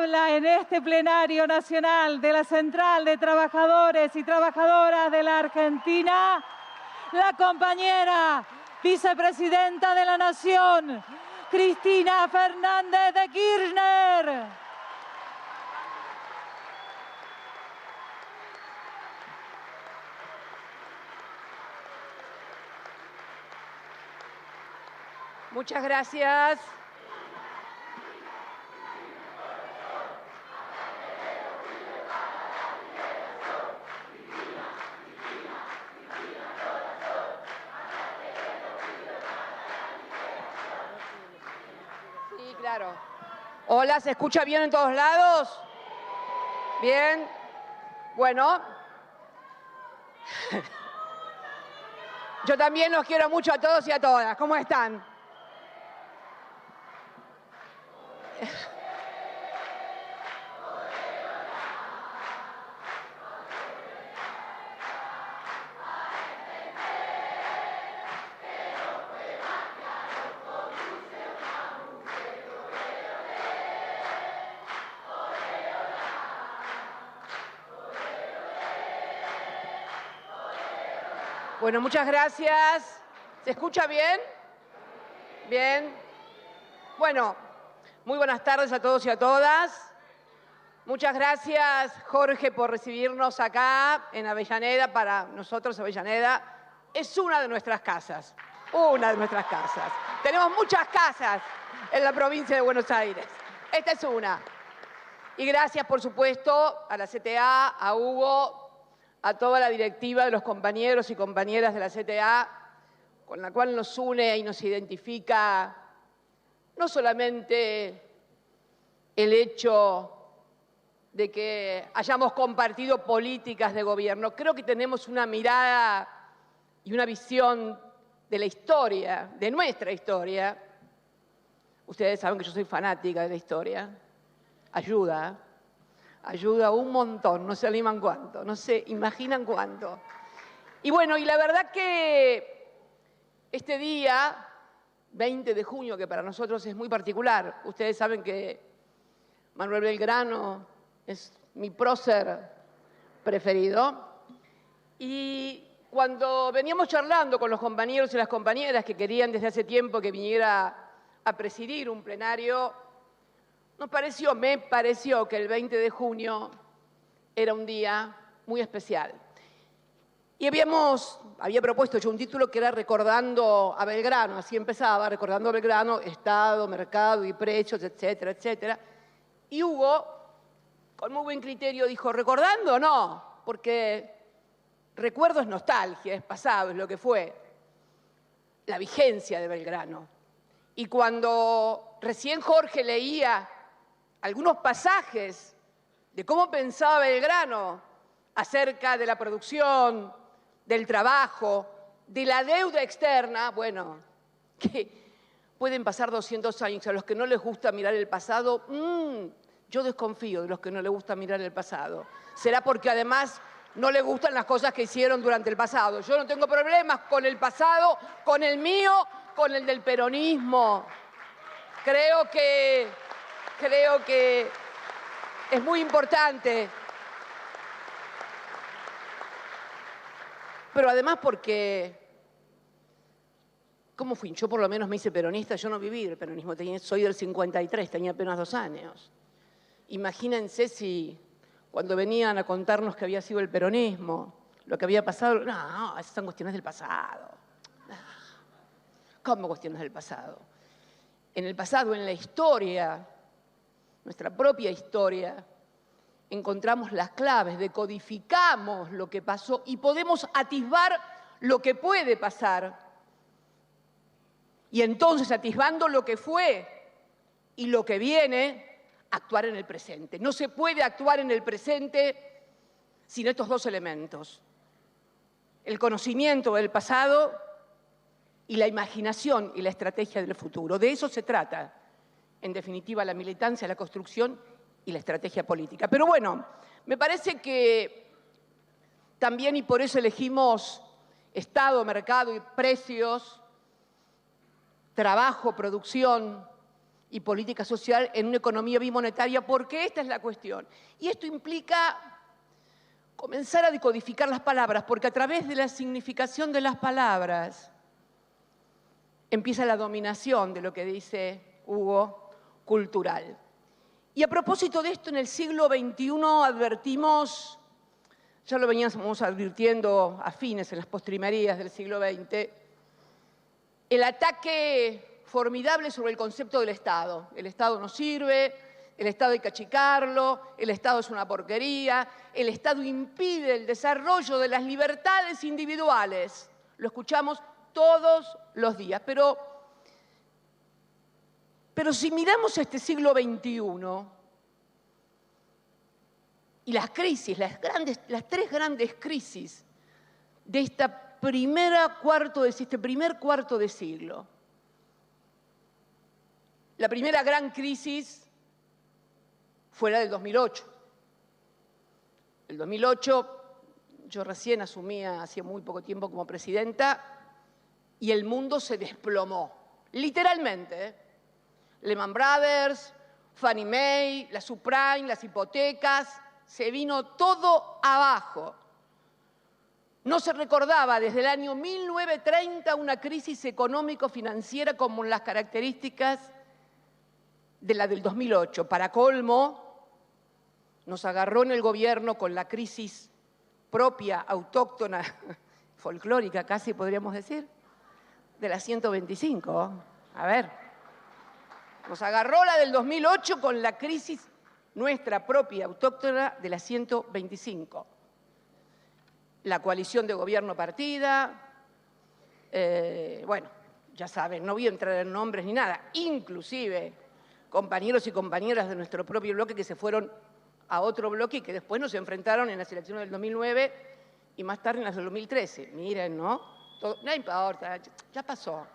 habla en este plenario nacional de la Central de Trabajadores y Trabajadoras de la Argentina, la compañera vicepresidenta de la Nación, Cristina Fernández de Kirchner. Muchas gracias. Sí, claro. Hola, ¿se escucha bien en todos lados? Bien. Bueno. Yo también los quiero mucho a todos y a todas. ¿Cómo están? Bueno, muchas gracias. ¿Se escucha bien? Bien. Bueno, muy buenas tardes a todos y a todas. Muchas gracias, Jorge, por recibirnos acá en Avellaneda. Para nosotros, Avellaneda es una de nuestras casas. Una de nuestras casas. Tenemos muchas casas en la provincia de Buenos Aires. Esta es una. Y gracias, por supuesto, a la CTA, a Hugo, a toda la directiva de los compañeros y compañeras de la CTA, con la cual nos une y nos identifica no solamente el hecho de que hayamos compartido políticas de gobierno, creo que tenemos una mirada y una visión de la historia, de nuestra historia. Ustedes saben que yo soy fanática de la historia. Ayuda un montón, no se animan cuánto, no se imaginan cuánto. Y bueno, y la verdad que este día, 20 de junio, que para nosotros es muy particular, ustedes saben que Manuel Belgrano es mi prócer preferido, y cuando veníamos charlando con los compañeros y las compañeras que querían desde hace tiempo que viniera a presidir un plenario, me pareció que el 20 de junio era un día muy especial. Y había propuesto yo un título que era Recordando a Belgrano, así empezaba, Recordando a Belgrano, Estado, Mercado y Precios, etcétera, etcétera. Y Hugo, con muy buen criterio, dijo, ¿recordando o no? Porque recuerdo es nostalgia, es pasado, es lo que fue la vigencia de Belgrano. Y cuando recién Jorge leía algunos pasajes de cómo pensaba Belgrano acerca de la producción, del trabajo, de la deuda externa, bueno, que pueden pasar 200 años. A los que no les gusta mirar el pasado, yo desconfío de los que no les gusta mirar el pasado. Será porque además no les gustan las cosas que hicieron durante el pasado. Yo no tengo problemas con el pasado, con el mío, con el del peronismo. Creo que es muy importante. Pero además porque, ¿cómo fui? Yo por lo menos me hice peronista, yo no viví el peronismo, soy del 53, tenía apenas 2 años. Imagínense si cuando venían a contarnos que había sido el peronismo, lo que había pasado, no, esas son cuestiones del pasado. ¿Cómo cuestiones del pasado? En el pasado, en la historia, nuestra propia historia, encontramos las claves, decodificamos lo que pasó y podemos atisbar lo que puede pasar. Y entonces, atisbando lo que fue y lo que viene, actuar en el presente. No se puede actuar en el presente sin estos 2 elementos. El conocimiento del pasado y la imaginación y la estrategia del futuro. De eso se trata, en definitiva, la militancia, la construcción y la estrategia política. Pero bueno, me parece que también, y por eso elegimos Estado, Mercado y Precios, trabajo, producción y política social en una economía bimonetaria, porque esta es la cuestión. Y esto implica comenzar a decodificar las palabras, porque a través de la significación de las palabras empieza la dominación de lo que dice Hugo, cultural. Y a propósito de esto, en el siglo XXI advertimos, ya lo veníamos advirtiendo a fines, en las postrimerías del siglo XX, el ataque formidable sobre el concepto del Estado. El Estado no sirve, el Estado hay que achicarlo, el Estado es una porquería, el Estado impide el desarrollo de las libertades individuales. Lo escuchamos todos los días. Pero si miramos este siglo XXI y las crisis, las tres grandes crisis de este primer cuarto de siglo. La primera gran crisis fue la del 2008. El 2008, yo recién asumía hacía muy poco tiempo como presidenta y el mundo se desplomó, literalmente. Lehman Brothers, Fannie Mae, la subprime, las hipotecas, se vino todo abajo. No se recordaba desde el año 1930 una crisis económico-financiera como las características de la del 2008. Para colmo, nos agarró en el gobierno con la crisis propia, autóctona, folclórica casi podríamos decir, de la 125. A ver, nos agarró la del 2008 con la crisis nuestra propia, autóctona, de la 125. La coalición de gobierno partida, bueno, ya saben, no voy a entrar en nombres ni nada, inclusive compañeros y compañeras de nuestro propio bloque que se fueron a otro bloque y que después nos enfrentaron en las elecciones del 2009 y más tarde en las del 2013. Miren, ¿no? No importa, ya pasó.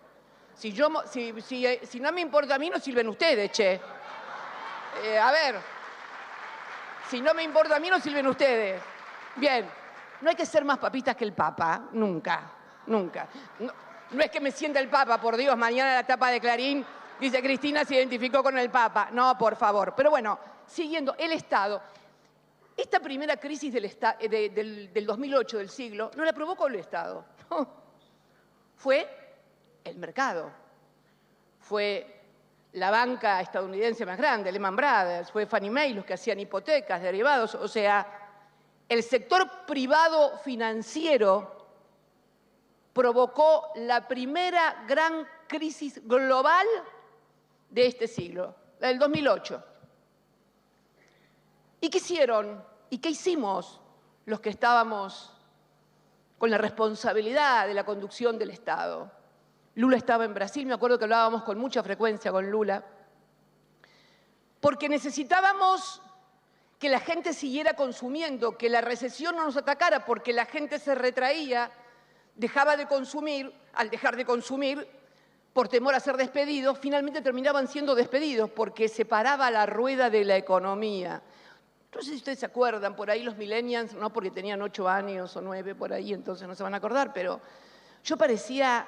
Si no me importa a mí, no sirven ustedes, che. A ver, si no me importa a mí, no sirven ustedes. Bien, no hay que ser más papistas que el Papa, nunca, nunca. No es que me sienta el Papa, por Dios, mañana la tapa de Clarín dice Cristina se identificó con el Papa. No, por favor. Pero bueno, siguiendo, el Estado. Esta primera crisis del 2008 del siglo no la provocó el Estado, no. Fue el mercado. Fue la banca estadounidense más grande, Lehman Brothers, fue Fannie Mae, los que hacían hipotecas, derivados. O sea, el sector privado financiero provocó la primera gran crisis global de este siglo, la del 2008. ¿Y qué hicieron? ¿Y qué hicimos los que estábamos con la responsabilidad de la conducción del Estado? Lula estaba en Brasil, me acuerdo que hablábamos con mucha frecuencia con Lula, porque necesitábamos que la gente siguiera consumiendo, que la recesión no nos atacara, porque la gente se retraía, dejaba de consumir, al dejar de consumir, por temor a ser despedidos, finalmente terminaban siendo despedidos porque se paraba la rueda de la economía. No sé si ustedes se acuerdan, por ahí los millennials, no porque tenían 8 años o 9 por ahí, entonces no se van a acordar, pero yo parecía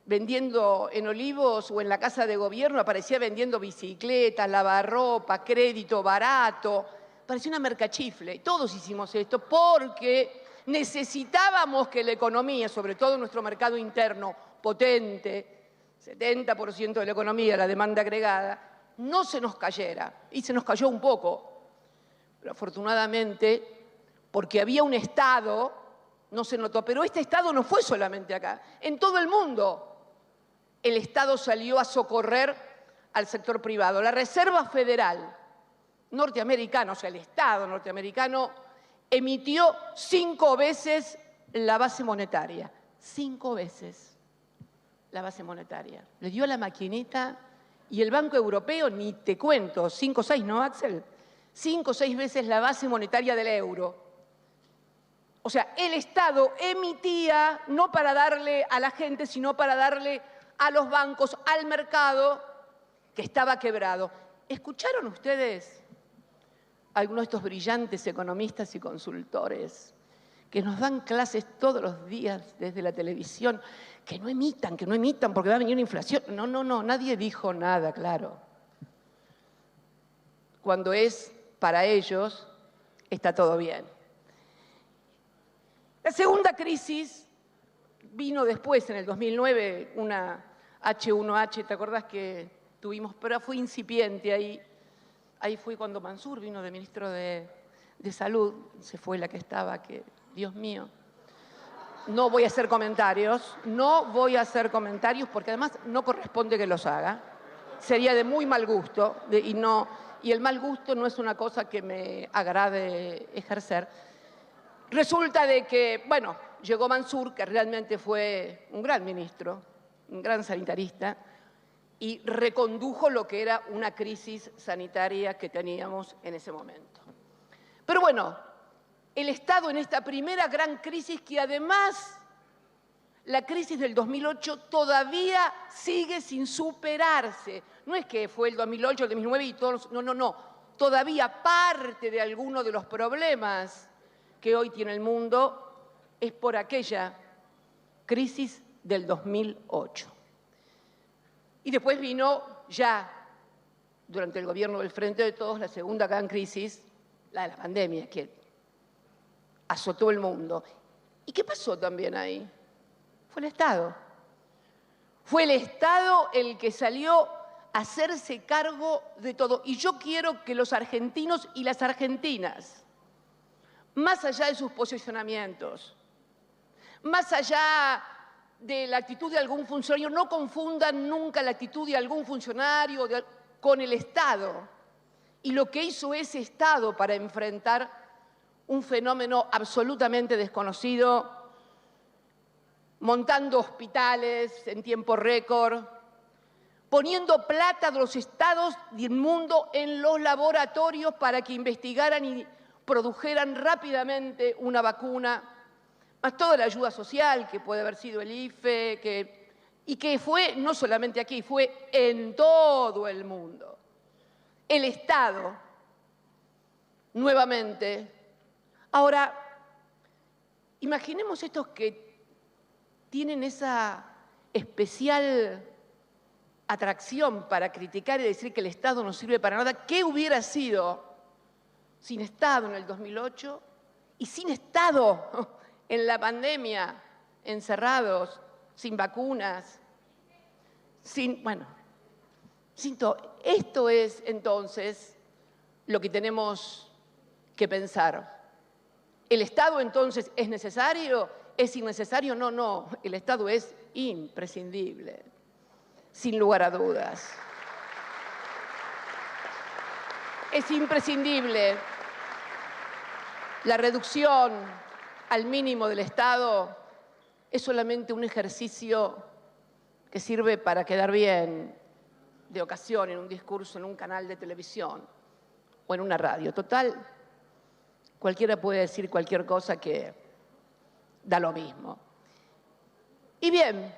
vendiendo en Olivos o en la Casa de Gobierno, aparecía vendiendo bicicletas, lavarropa, crédito barato, parecía una mercachifle. Y todos hicimos esto porque necesitábamos que la economía, sobre todo nuestro mercado interno potente, 70% de la economía, la demanda agregada, no se nos cayera. Y se nos cayó un poco. Pero afortunadamente, porque había un Estado, no se notó. Pero este Estado no fue solamente acá. En todo el mundo, el Estado salió a socorrer al sector privado. La Reserva Federal norteamericana, o sea, el Estado norteamericano, emitió 5 veces la base monetaria. 5 veces la base monetaria. Le dio a la maquinita y el Banco Europeo, ni te cuento, 5 o 6, ¿no, Axel? 5 o 6 veces la base monetaria del euro. O sea, el Estado emitía no para darle a la gente, sino para darle a los bancos, al mercado, que estaba quebrado. ¿Escucharon ustedes a algunos de estos brillantes economistas y consultores que nos dan clases todos los días desde la televisión, que no emitan, porque va a venir una inflación? No, nadie dijo nada, claro. cuando es para ellos, está todo bien. La segunda crisis vino después, en el 2009, una H1H, ¿te acordás que tuvimos? Pero fue incipiente ahí. Ahí fue cuando Mansur vino de ministro de Salud, se fue la que estaba, que Dios mío. No voy a hacer comentarios, porque además no corresponde que los haga. Sería de muy mal gusto y el mal gusto no es una cosa que me agrade ejercer. Resulta de que, bueno, llegó Mansur, que realmente fue un gran ministro, un gran sanitarista, y recondujo lo que era una crisis sanitaria que teníamos en ese momento. Pero bueno, el Estado en esta primera gran crisis, que además la crisis del 2008 todavía sigue sin superarse. No es que fue el 2008, el 2009 y todos, no. Todavía parte de algunos de los problemas que hoy tiene el mundo es por aquella crisis del 2008. Y después vino ya, durante el gobierno del Frente de Todos, la segunda gran crisis, la de la pandemia, que azotó el mundo. ¿Y qué pasó también ahí? Fue el Estado. Fue el Estado el que salió a hacerse cargo de todo. Y yo quiero que los argentinos y las argentinas, más allá de sus posicionamientos, más allá de la actitud de algún funcionario, no confundan nunca la actitud de algún funcionario con el Estado y lo que hizo ese Estado para enfrentar un fenómeno absolutamente desconocido, montando hospitales en tiempo récord, poniendo plata de los estados del mundo en los laboratorios para que investigaran y produjeran rápidamente una vacuna, más toda la ayuda social, que puede haber sido el IFE, y que fue no solamente aquí, fue en todo el mundo. El Estado, nuevamente. Ahora, imaginemos estos que tienen esa especial atracción para criticar y decir que el Estado no sirve para nada. ¿Qué hubiera sido sin Estado en el 2008 y sin Estado en la pandemia, encerrados, sin vacunas, sin todo? Esto es entonces lo que tenemos que pensar. ¿El Estado entonces es necesario? ¿Es innecesario? No, el Estado es imprescindible, sin lugar a dudas. Es imprescindible. La reducción al mínimo del Estado es solamente un ejercicio que sirve para quedar bien de ocasión en un discurso, en un canal de televisión o en una radio. Total, cualquiera puede decir cualquier cosa que da lo mismo. Y bien,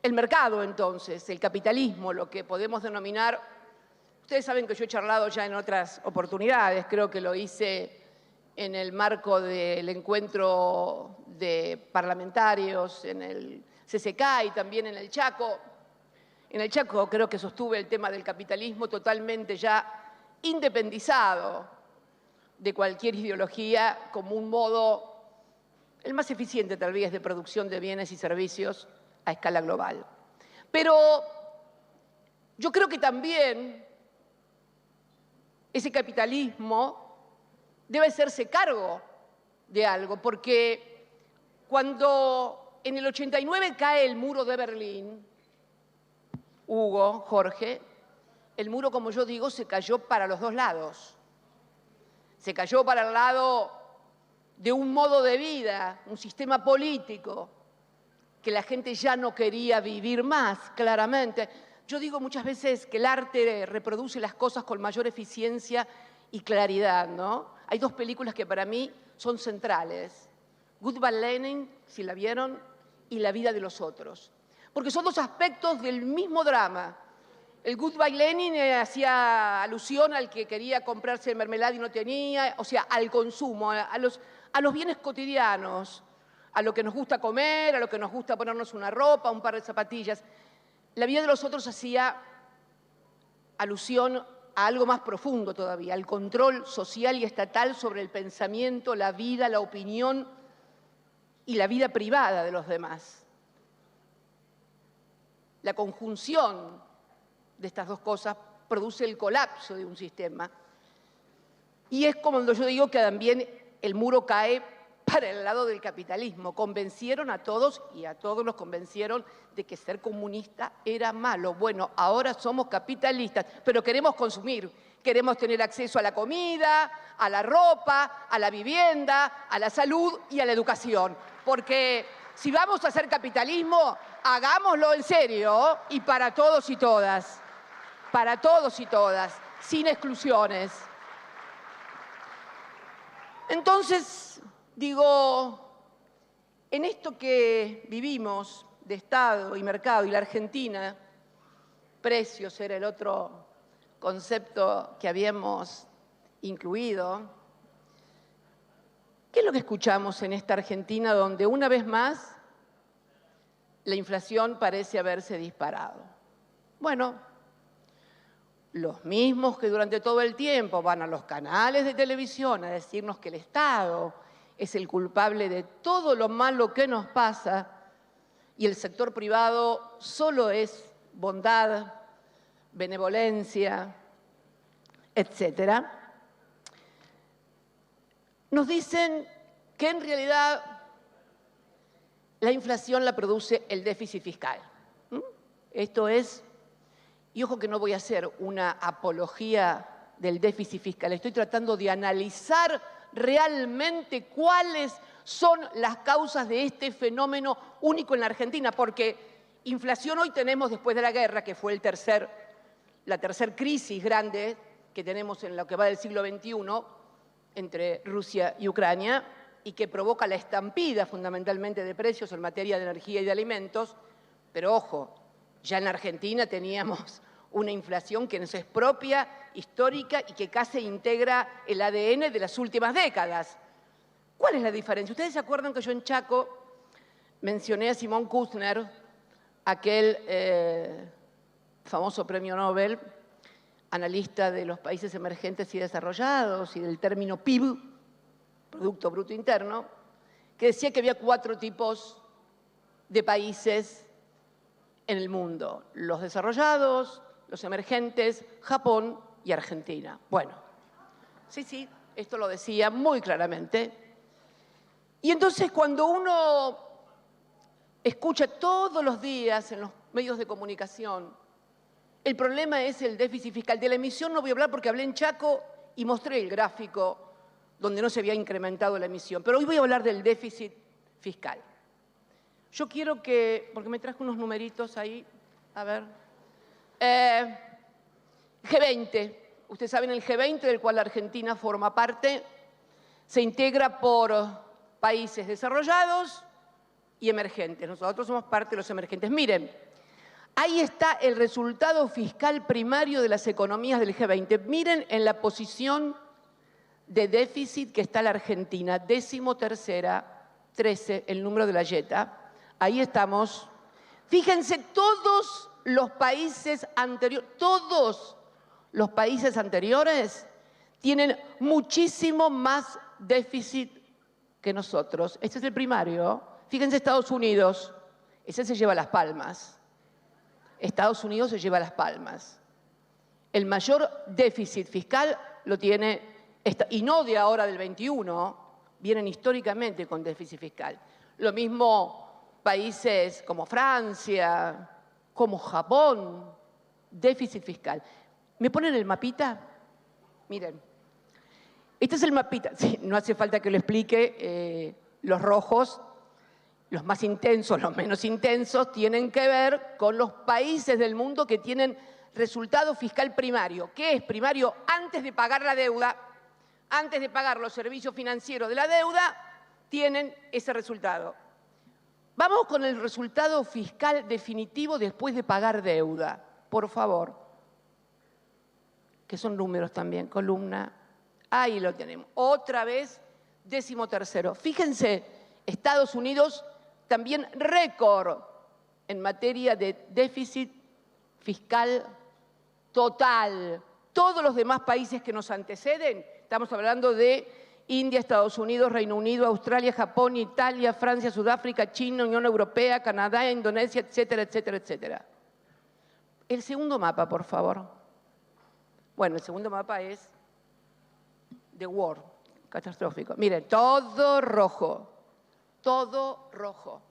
el mercado entonces, el capitalismo, lo que podemos denominar, ustedes saben que yo he charlado ya en otras oportunidades, creo que lo hice en el marco del encuentro de parlamentarios en el CCK y también en el Chaco. En el Chaco creo que sostuve el tema del capitalismo totalmente ya independizado de cualquier ideología como un modo, el más eficiente tal vez, de producción de bienes y servicios a escala global. Pero yo creo que también ese capitalismo debe hacerse cargo de algo, porque cuando en el 89 cae el muro de Berlín, Hugo, Jorge, el muro, como yo digo, se cayó para los dos lados. Se cayó para el lado de un modo de vida, un sistema político que la gente ya no quería vivir más, claramente. Yo digo muchas veces que el arte reproduce las cosas con mayor eficiencia y claridad, ¿no? Hay dos películas que para mí son centrales. Goodbye Lenin, si la vieron, y La vida de los otros. Porque son dos aspectos del mismo drama. El Goodbye Lenin hacía alusión al que quería comprarse mermelada y no tenía, o sea, al consumo, a los bienes cotidianos, a lo que nos gusta comer, a lo que nos gusta ponernos una ropa, un par de zapatillas. La vida de los otros hacía alusión a algo más profundo todavía, al control social y estatal sobre el pensamiento, la vida, la opinión y la vida privada de los demás. La conjunción de estas dos cosas produce el colapso de un sistema. Y es como yo digo que también el muro cae para el lado del capitalismo. Convencieron a todos y a todos nos convencieron de que ser comunista era malo. Bueno, ahora somos capitalistas, pero queremos consumir, queremos tener acceso a la comida, a la ropa, a la vivienda, a la salud y a la educación. Porque si vamos a hacer capitalismo, hagámoslo en serio y para todos y todas. Para todos y todas, sin exclusiones. Entonces, digo, en esto que vivimos de Estado y mercado y la Argentina, precios era el otro concepto que habíamos incluido, ¿qué es lo que escuchamos en esta Argentina donde una vez más la inflación parece haberse disparado? Bueno, los mismos que durante todo el tiempo van a los canales de televisión a decirnos que el Estado es el culpable de todo lo malo que nos pasa y el sector privado solo es bondad, benevolencia, etc. Nos dicen que en realidad la inflación la produce el déficit fiscal. Esto es. Y ojo que no voy a hacer una apología del déficit fiscal, estoy tratando de analizar realmente cuáles son las causas de este fenómeno único en la Argentina, porque inflación hoy tenemos después de la guerra, que fue la tercera crisis grande que tenemos en lo que va del siglo XXI entre Rusia y Ucrania, y que provoca la estampida fundamentalmente de precios en materia de energía y de alimentos, pero ojo, ya en la Argentina teníamos una inflación que nos es propia, histórica y que casi integra el ADN de las últimas décadas. ¿Cuál es la diferencia? ¿Ustedes se acuerdan que yo en Chaco mencioné a Simón Kuznets, aquel famoso premio Nobel, analista de los países emergentes y desarrollados y del término PIB, Producto Bruto Interno, que decía que había 4 tipos de países en el mundo: los desarrollados, los emergentes, Japón y Argentina. Bueno, sí, esto lo decía muy claramente. Y entonces cuando uno escucha todos los días en los medios de comunicación, el problema es el déficit fiscal. De la emisión no voy a hablar porque hablé en Chaco y mostré el gráfico donde no se había incrementado la emisión. Pero hoy voy a hablar del déficit fiscal. Yo quiero que, porque me traje unos numeritos ahí, a ver. G20, ustedes saben, el G20 del cual la Argentina forma parte, se integra por países desarrollados y emergentes. Nosotros somos parte de los emergentes. Miren, ahí está el resultado fiscal primario de las economías del G20. Miren en la posición de déficit que está la Argentina, 13ª, 13, el número de la Jetta. Ahí estamos. Fíjense, todos los países anteriores tienen muchísimo más déficit que nosotros. Este es el primario. Fíjense, Estados Unidos, ese se lleva las palmas. Estados Unidos se lleva las palmas. El mayor déficit fiscal lo tiene, y no de ahora del 21, vienen históricamente con déficit fiscal. Lo mismo países como Francia, como Japón, déficit fiscal. ¿Me ponen el mapita? Miren, este es el mapita. Sí, no hace falta que lo explique. Los rojos, los más intensos, los menos intensos, tienen que ver con los países del mundo que tienen resultado fiscal primario. ¿Qué es primario? Antes de pagar la deuda, antes de pagar los servicios financieros de la deuda, tienen ese resultado. Vamos con el resultado fiscal definitivo después de pagar deuda, por favor. Que son números también, columna. Ahí lo tenemos. Otra vez, 13º. Fíjense, Estados Unidos también récord en materia de déficit fiscal total. Todos los demás países que nos anteceden, estamos hablando de India, Estados Unidos, Reino Unido, Australia, Japón, Italia, Francia, Sudáfrica, China, Unión Europea, Canadá, Indonesia, etcétera, etcétera, etcétera. El segundo mapa, por favor. Bueno, el segundo mapa es The War, catastrófico. Miren, todo rojo, todo rojo.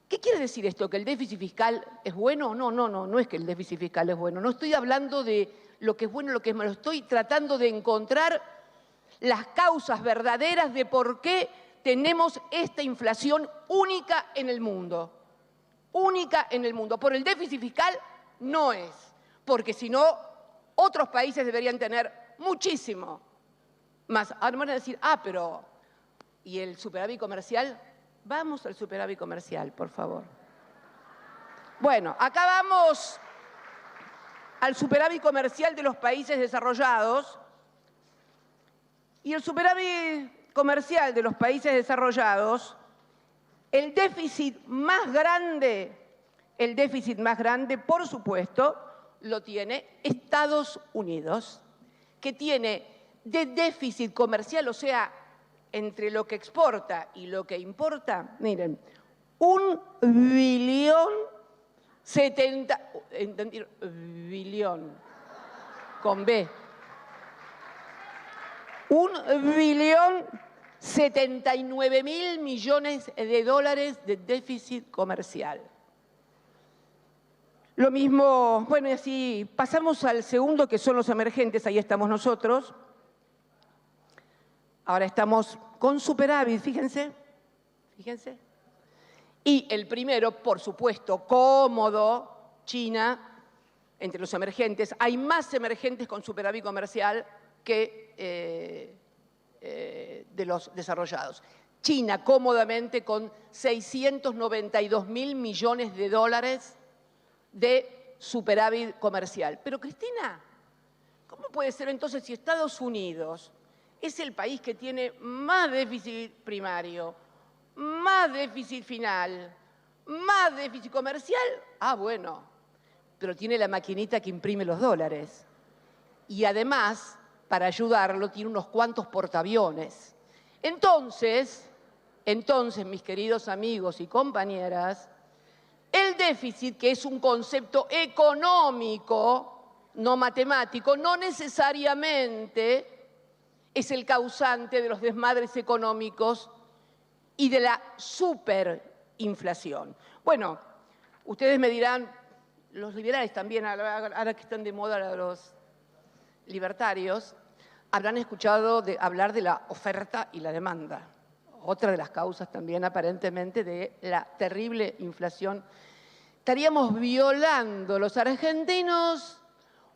¿Qué quiere decir esto? ¿Que el déficit fiscal es bueno? No es que el déficit fiscal es bueno. No estoy hablando de lo que es bueno y lo que es malo. Estoy tratando de encontrar las causas verdaderas de por qué tenemos esta inflación única en el mundo. Única en el mundo. Por el déficit fiscal no es, porque si no, otros países deberían tener muchísimo más. Ahora me van a decir, pero ¿y el superávit comercial? Vamos al superávit comercial, por favor. Bueno, acá vamos al superávit comercial de los países desarrollados. Y el superávit comercial de los países desarrollados, el déficit más grande, por supuesto, lo tiene Estados Unidos, que tiene de déficit comercial, o sea, entre lo que exporta y lo que importa, miren, 1.070 billón, con B, 1.079.000 millones de dólares de déficit comercial. Lo mismo, bueno, y así pasamos al segundo, que son los emergentes, ahí estamos nosotros. Ahora estamos con superávit, fíjense. Y el primero, por supuesto, cómodo, China, entre los emergentes. Hay más emergentes con superávit comercial que de los desarrollados. China, cómodamente, con 692.000 millones de dólares de superávit comercial. Pero, Cristina, ¿cómo puede ser entonces si Estados Unidos es el país que tiene más déficit primario, más déficit final, más déficit comercial? Bueno, pero tiene la maquinita que imprime los dólares. Y además, para ayudarlo, tiene unos cuantos portaaviones. Entonces, mis queridos amigos y compañeras, el déficit, que es un concepto económico, no matemático, no necesariamente es el causante de los desmadres económicos y de la superinflación. Bueno, ustedes me dirán, los liberales también, ahora que están de moda los libertarios, habrán escuchado hablar de la oferta y la demanda. Otra de las causas también, aparentemente, de la terrible inflación. Estaríamos violando los argentinos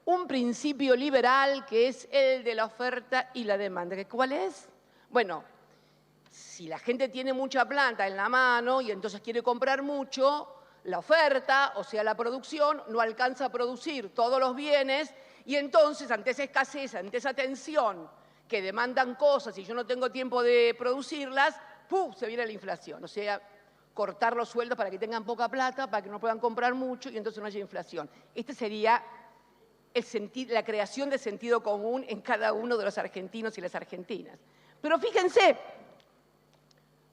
un principio liberal que es el de la oferta y la demanda. ¿Cuál es? Bueno, si la gente tiene mucha plata en la mano y entonces quiere comprar mucho, la oferta, o sea, la producción, no alcanza a producir todos los bienes y entonces, ante esa escasez, ante esa tensión que demandan cosas y yo no tengo tiempo de producirlas, ¡pum!, se viene la inflación. O sea, cortar los sueldos para que tengan poca plata, para que no puedan comprar mucho y entonces no haya inflación. Este sería la creación de sentido común en cada uno de los argentinos y las argentinas. Pero fíjense,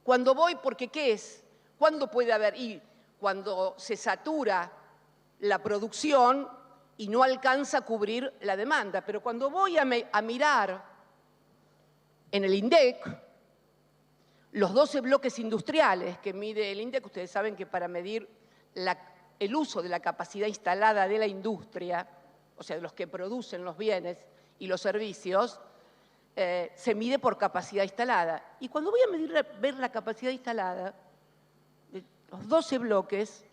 cuando voy, porque ¿qué es? ¿Cuándo puede haber? Y cuando se satura la producción y no alcanza a cubrir la demanda. Pero cuando voy a mirar en el INDEC, los 12 bloques industriales que mide el INDEC, ustedes saben que para medir el uso de la capacidad instalada de la industria, o sea, de los que producen los bienes y los servicios, se mide por capacidad instalada. Y cuando voy a ver la capacidad instalada de los 12 bloques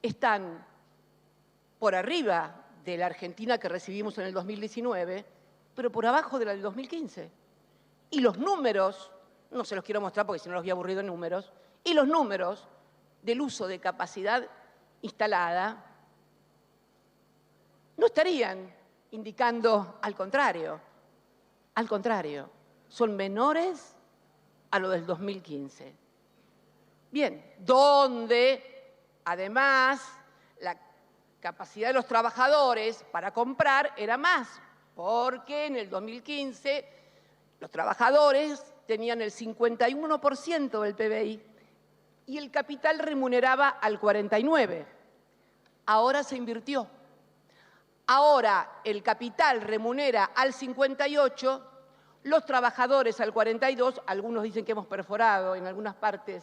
están por arriba de la Argentina que recibimos en el 2019, pero por abajo de la del 2015. Y los números, no se los quiero mostrar porque si no los voy a aburrir de números, y los números del uso de capacidad instalada no estarían indicando al contrario. Al contrario, son menores a lo del 2015. Bien, donde además la capacidad de los trabajadores para comprar era más, porque en el 2015 los trabajadores tenían el 51% del PBI y el capital remuneraba al 49%. Ahora se invirtió. Ahora el capital remunera al 58%, los trabajadores al 42%, algunos dicen que hemos perforado en algunas partes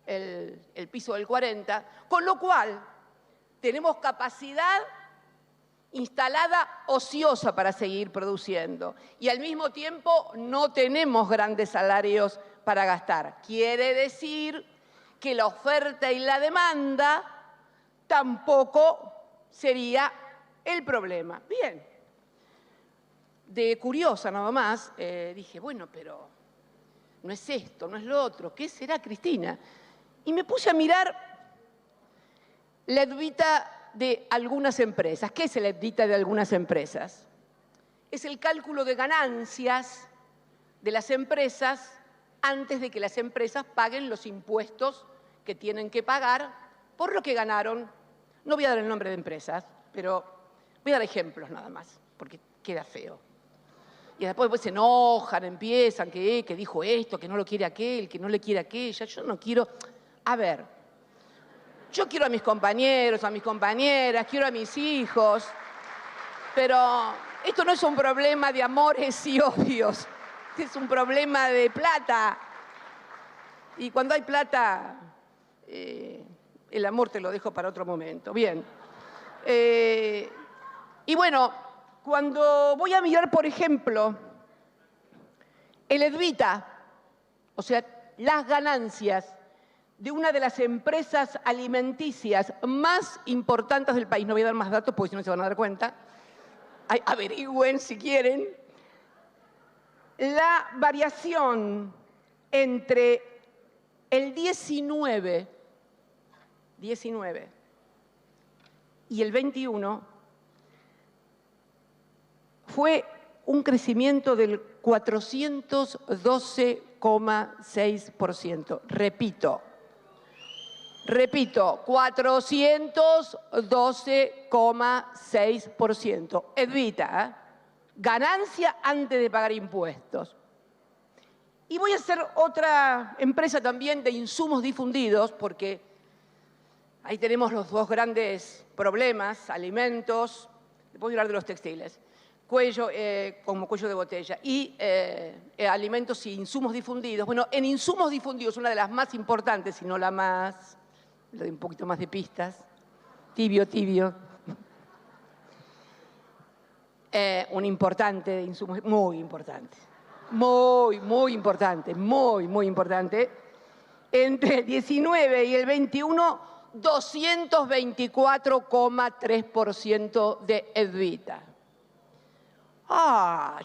el piso del 40%, con lo cual tenemos capacidad instalada ociosa para seguir produciendo y al mismo tiempo no tenemos grandes salarios para gastar. Quiere decir que la oferta y la demanda tampoco sería el problema. Bien, de curiosa nada más, dije, bueno, pero no es esto, no es lo otro, ¿qué será, Cristina? Y me puse a mirar la EBITDA de algunas empresas. ¿Qué es el EBITDA de algunas empresas? Es el cálculo de ganancias de las empresas antes de que las empresas paguen los impuestos que tienen que pagar por lo que ganaron. No voy a dar el nombre de empresas, pero voy a dar ejemplos nada más, porque queda feo. Y después se enojan, empiezan, que dijo esto, que no lo quiere aquel, que no le quiere aquella. Yo no quiero... A ver, yo quiero a mis compañeros, a mis compañeras, quiero a mis hijos, pero esto no es un problema de amores y odios, es un problema de plata. Y cuando hay plata, el amor te lo dejo para otro momento. Bien. Y bueno, cuando voy a mirar, por ejemplo, el EBITDA, o sea, las ganancias de una de las empresas alimenticias más importantes del país, no voy a dar más datos porque si no se van a dar cuenta, averigüen si quieren, la variación entre el 19 y el 21 fue un crecimiento del 412,6%. Repito, 412,6%. EBITDA, ganancia antes de pagar impuestos. Y voy a hacer otra empresa también de insumos difundidos, porque ahí tenemos los dos grandes problemas, alimentos, después voy a hablar de los textiles, como cuello de botella, y alimentos y insumos difundidos. Bueno, en insumos difundidos, una de las más importantes, si no la más, le doy un poquito más de pistas, tibio. Un importante de insumos, muy importante. Muy importante. Entre el 19 y el 21, 224,3% de EBITDA.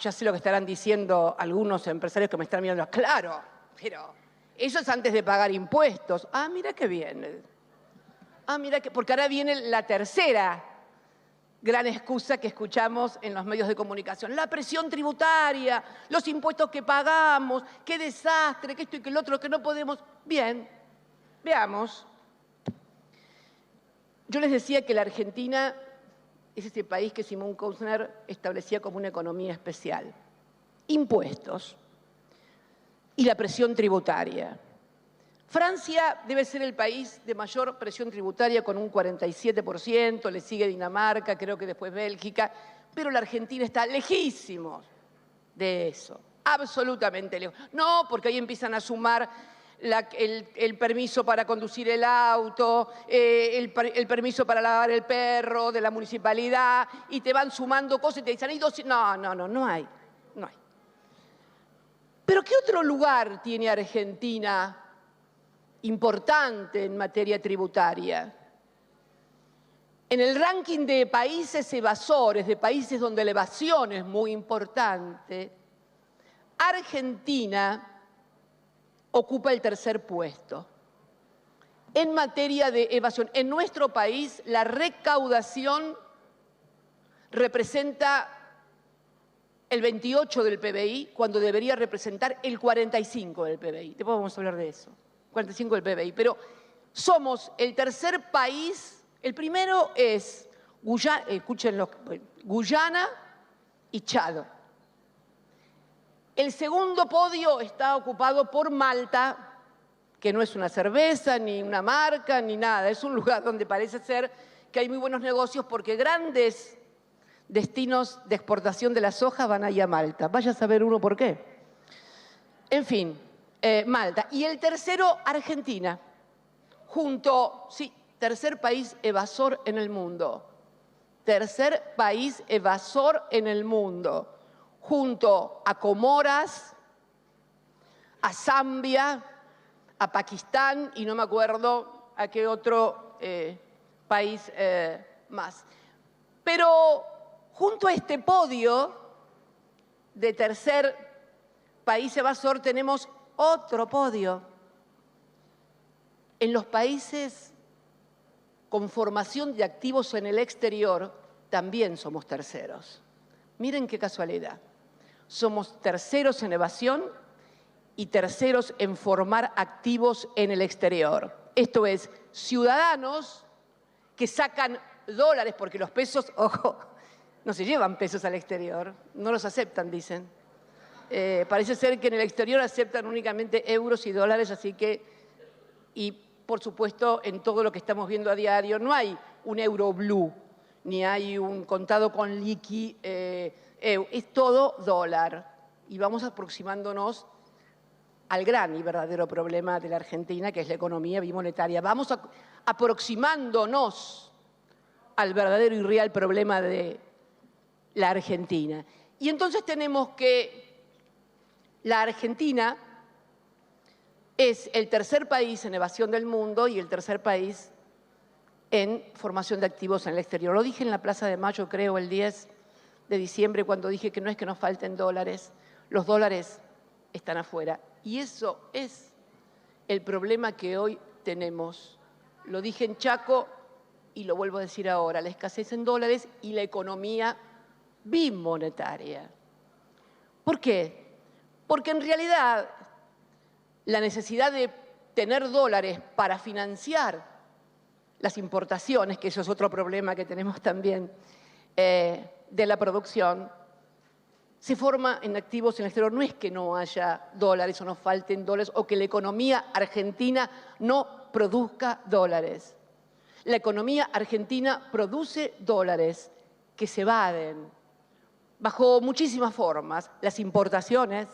Ya sé lo que estarán diciendo algunos empresarios que me están mirando. Claro, pero eso es antes de pagar impuestos. Mira qué bien. Porque ahora viene la tercera gran excusa que escuchamos en los medios de comunicación. La presión tributaria, los impuestos que pagamos, qué desastre, que esto y que el otro, que no podemos. Bien, veamos. Yo les decía que la Argentina es ese país que Simón Kuzners establecía como una economía especial. Impuestos y la presión tributaria. Francia debe ser el país de mayor presión tributaria con un 47%, le sigue Dinamarca, creo que después Bélgica, pero la Argentina está lejísimos de eso, absolutamente lejos. No, porque ahí empiezan a sumar el permiso para conducir el auto, el permiso para lavar el perro de la municipalidad, y te van sumando cosas y te dicen, no hay. Pero ¿qué otro lugar tiene Argentina importante en materia tributaria? En el ranking de países evasores, de países donde la evasión es muy importante, Argentina ocupa el tercer puesto. En materia de evasión, en nuestro país la recaudación representa el 28% del PBI, cuando debería representar el 45% del PBI. Después vamos a hablar de eso. 45% del PBI, pero somos el tercer país. El primero es Guyana y Chad. El segundo podio está ocupado por Malta, que no es una cerveza, ni una marca, ni nada. Es un lugar donde parece ser que hay muy buenos negocios porque grandes destinos de exportación de la soja van ahí a Malta. Vaya a saber uno por qué. En fin, Malta. Y el tercero, Argentina. Tercer país evasor en el mundo. Tercer país evasor en el mundo. Junto a Comoras, a Zambia, a Pakistán y no me acuerdo a qué otro país más. Pero junto a este podio de tercer país evasor tenemos otro podio. En los países con formación de activos en el exterior también somos terceros. Miren qué casualidad. Somos terceros en evasión y terceros en formar activos en el exterior. Esto es, ciudadanos que sacan dólares, porque los pesos, ojo, no se llevan pesos al exterior, no los aceptan, dicen. Parece ser que en el exterior aceptan únicamente euros y dólares, así que, y por supuesto, en todo lo que estamos viendo a diario, no hay un euro blue, ni hay un contado con liqui, es todo dólar. Y vamos aproximándonos al gran y verdadero problema de la Argentina, que es la economía bimonetaria. Vamos aproximándonos al verdadero y real problema de la Argentina. Y entonces tenemos que la Argentina es el tercer país en evasión del mundo y el tercer país en formación de activos en el exterior. Lo dije en la Plaza de Mayo, creo, el 10 de diciembre, cuando dije que no es que nos falten dólares, los dólares están afuera. Y eso es el problema que hoy tenemos. Lo dije en Chaco y lo vuelvo a decir ahora, la escasez en dólares y la economía bimonetaria. ¿Por qué? Porque en realidad la necesidad de tener dólares para financiar las importaciones, que eso es otro problema que tenemos también de la producción, se forma en activos en el exterior. No es que no haya dólares o nos falten dólares o que la economía argentina no produzca dólares. La economía argentina produce dólares que se evaden bajo muchísimas formas. Las importaciones,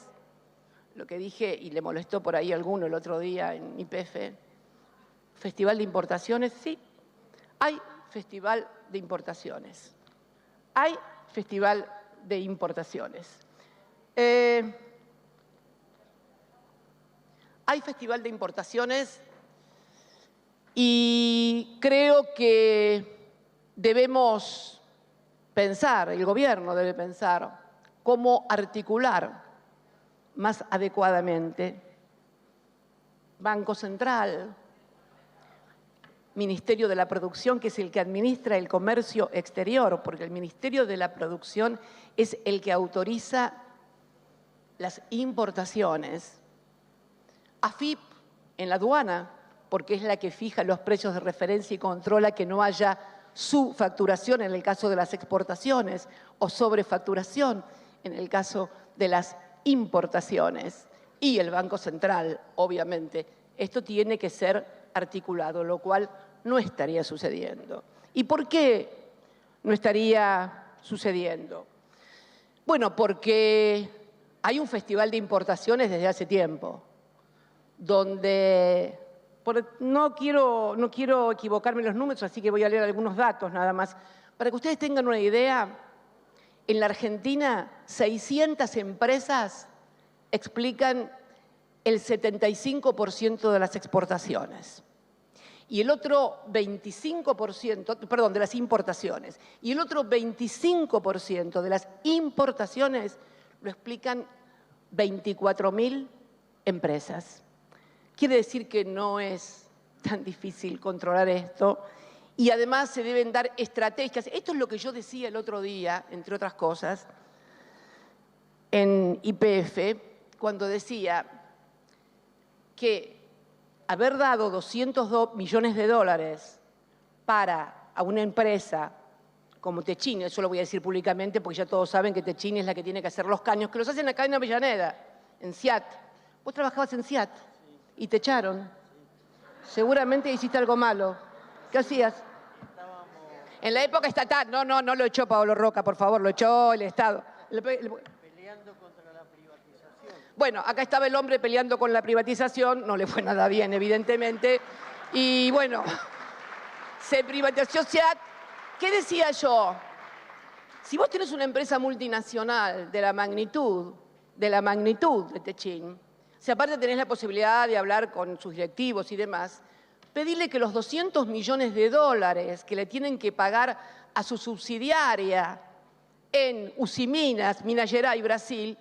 lo que dije y le molestó por ahí a alguno el otro día en YPF, Festival de Importaciones, sí, hay Festival de Importaciones. Hay Festival de Importaciones. Hay Festival de Importaciones y creo que debemos pensar, el gobierno debe pensar, cómo articular más adecuadamente Banco Central, Ministerio de la Producción, que es el que administra el comercio exterior, porque el Ministerio de la Producción es el que autoriza las importaciones. AFIP en la aduana, porque es la que fija los precios de referencia y controla que no haya subfacturación en el caso de las exportaciones o sobrefacturación en el caso de las importaciones. Y el Banco Central, obviamente. Esto tiene que ser articulado, lo cual no estaría sucediendo. ¿Y por qué no estaría sucediendo? Bueno, porque hay un festival de importaciones desde hace tiempo, donde no quiero equivocarme en los números, así que voy a leer algunos datos nada más. Para que ustedes tengan una idea, en la Argentina 600 empresas explican el 75% de las exportaciones. Y el otro 25%, perdón, de las importaciones. Y el otro 25% de las importaciones lo explican 24.000 empresas. Quiere decir que no es tan difícil controlar esto y además se deben dar estrategias. Esto es lo que yo decía el otro día, entre otras cosas, en YPF, cuando decía que haber dado 202 millones de dólares a una empresa como Techin, eso lo voy a decir públicamente porque ya todos saben que Techin es la que tiene que hacer los caños, que los hacen acá en Avellaneda, en SIAT. Vos trabajabas en SIAT y te echaron. Seguramente hiciste algo malo. ¿Qué hacías? En la época estatal, no lo echó Pablo Roca, por favor, lo echó el Estado. Peleando contra la privatización. Bueno, acá estaba el hombre peleando con la privatización, no le fue nada bien, evidentemente. Y bueno, se privatizó SIAT. ¿Qué decía yo? Si vos tenés una empresa multinacional de la magnitud de Techin, si aparte tenés la posibilidad de hablar con sus directivos y demás, pedirle que los 200 millones de dólares que le tienen que pagar a su subsidiaria en Usiminas, Minas Gerais, Brasil,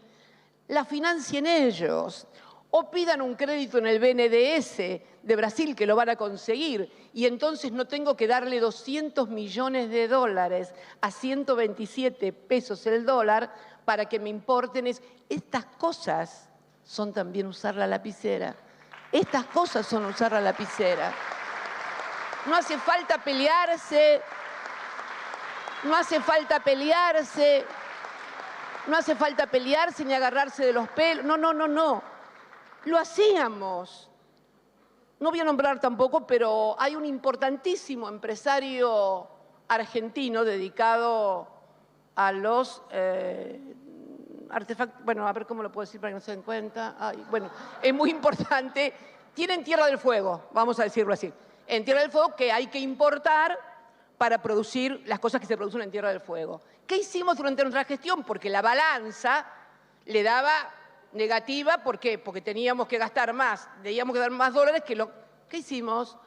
la financien ellos. O pidan un crédito en el BNDES de Brasil, que lo van a conseguir, y entonces no tengo que darle 200 millones de dólares a 127 pesos el dólar para que me importen. Estas cosas son también usar la lapicera. Estas cosas son usar la lapicera. No hace falta pelearse, no hace falta pelearse, no hace falta pelearse ni agarrarse de los pelos. No. Lo hacíamos. No voy a nombrar tampoco, pero hay un importantísimo empresario argentino dedicado a los artefactos. Bueno, a ver cómo lo puedo decir para que no se den cuenta. Bueno, es muy importante. Tienen Tierra del Fuego, vamos a decirlo así. En Tierra del Fuego que hay que importar para producir las cosas que se producen en Tierra del Fuego. ¿Qué hicimos durante nuestra gestión? Porque la balanza le daba negativa. ¿Por qué? Porque teníamos que gastar más, teníamos que dar más dólares que lo... ¿Qué hicimos?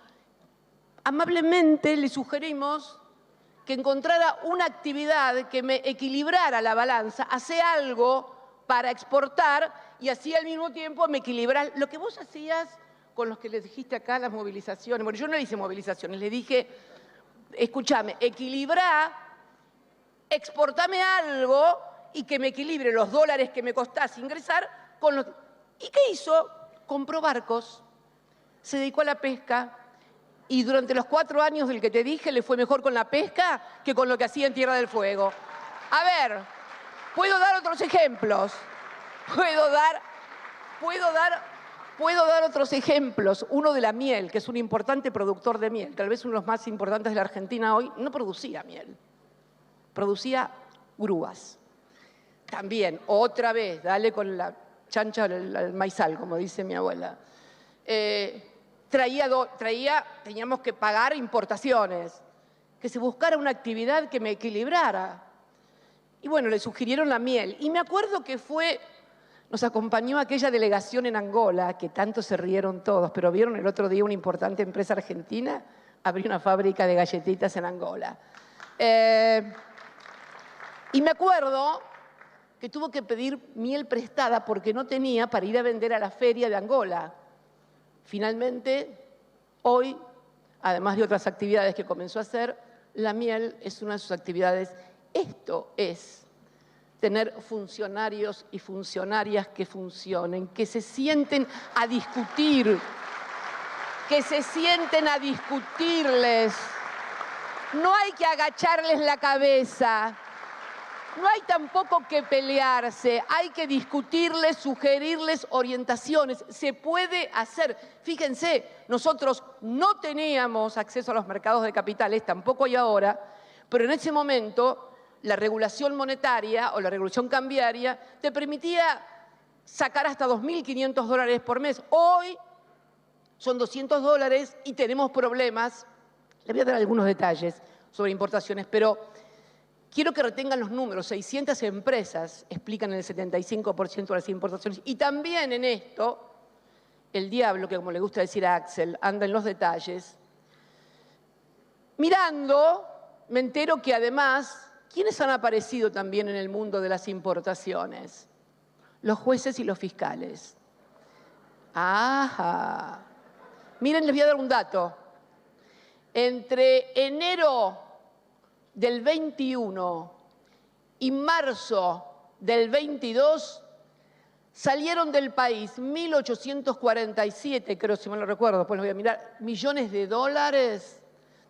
Amablemente le sugerimos que encontrara una actividad que me equilibrara la balanza, hace algo para exportar y así al mismo tiempo me equilibrar. Lo que vos hacías con los que les dijiste acá las movilizaciones, bueno, yo no le hice movilizaciones, le dije, escúchame, equilibrá, exportame algo y que me equilibre los dólares que me costase ingresar con los... ¿Y qué hizo? Compró barcos, se dedicó a la pesca y durante los 4 años del que te dije le fue mejor con la pesca que con lo que hacía en Tierra del Fuego. A ver, puedo dar otros ejemplos. Puedo dar otros ejemplos. Uno de la miel, que es un importante productor de miel, tal vez uno de los más importantes de la Argentina hoy, no producía miel, producía grúas. También, otra vez, dale con la chancha al maizal, como dice mi abuela. Teníamos que pagar importaciones, que se buscara una actividad que me equilibrara. Y bueno, le sugirieron la miel. Y me acuerdo que nos acompañó aquella delegación en Angola, que tanto se rieron todos, pero vieron el otro día una importante empresa argentina abrió una fábrica de galletitas en Angola. Y me acuerdo que tuvo que pedir miel prestada porque no tenía para ir a vender a la feria de Angola. Finalmente, hoy, además de otras actividades que comenzó a hacer, la miel es una de sus actividades. Esto es tener funcionarios y funcionarias que funcionen, que se sienten a discutir, que se sienten a discutirles. No hay que agacharles la cabeza. No hay tampoco que pelearse, hay que discutirles, sugerirles orientaciones. Se puede hacer. Fíjense, nosotros no teníamos acceso a los mercados de capitales, tampoco hay ahora, pero en ese momento la regulación monetaria o la regulación cambiaria te permitía sacar hasta $2.500 por mes. Hoy son $200 y tenemos problemas. Les voy a dar algunos detalles sobre importaciones, pero quiero que retengan los números. 600 empresas explican el 75% de las importaciones. Y también en esto, el diablo, que como le gusta decir a Axel, anda en los detalles. Mirando, me entero que además, ¿quiénes han aparecido también en el mundo de las importaciones? Los jueces y los fiscales. Ajá. Miren, les voy a dar un dato. Entre enero del 21 y marzo del 22 salieron del país 1.847, creo, si mal no recuerdo, después lo voy a mirar, millones de dólares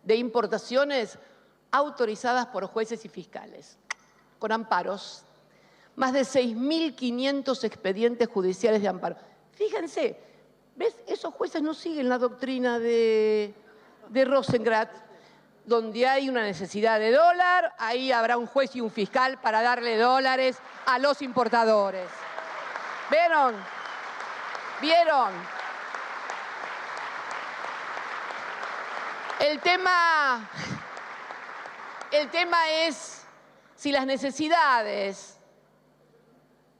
de importaciones autorizadas por jueces y fiscales, con amparos. Más de 6.500 expedientes judiciales de amparo. Fíjense, ¿ves? Esos jueces no siguen la doctrina de Rosengrad, donde hay una necesidad de dólar, ahí habrá un juez y un fiscal para darle dólares a los importadores. ¿Vieron? ¿Vieron? El tema es si las necesidades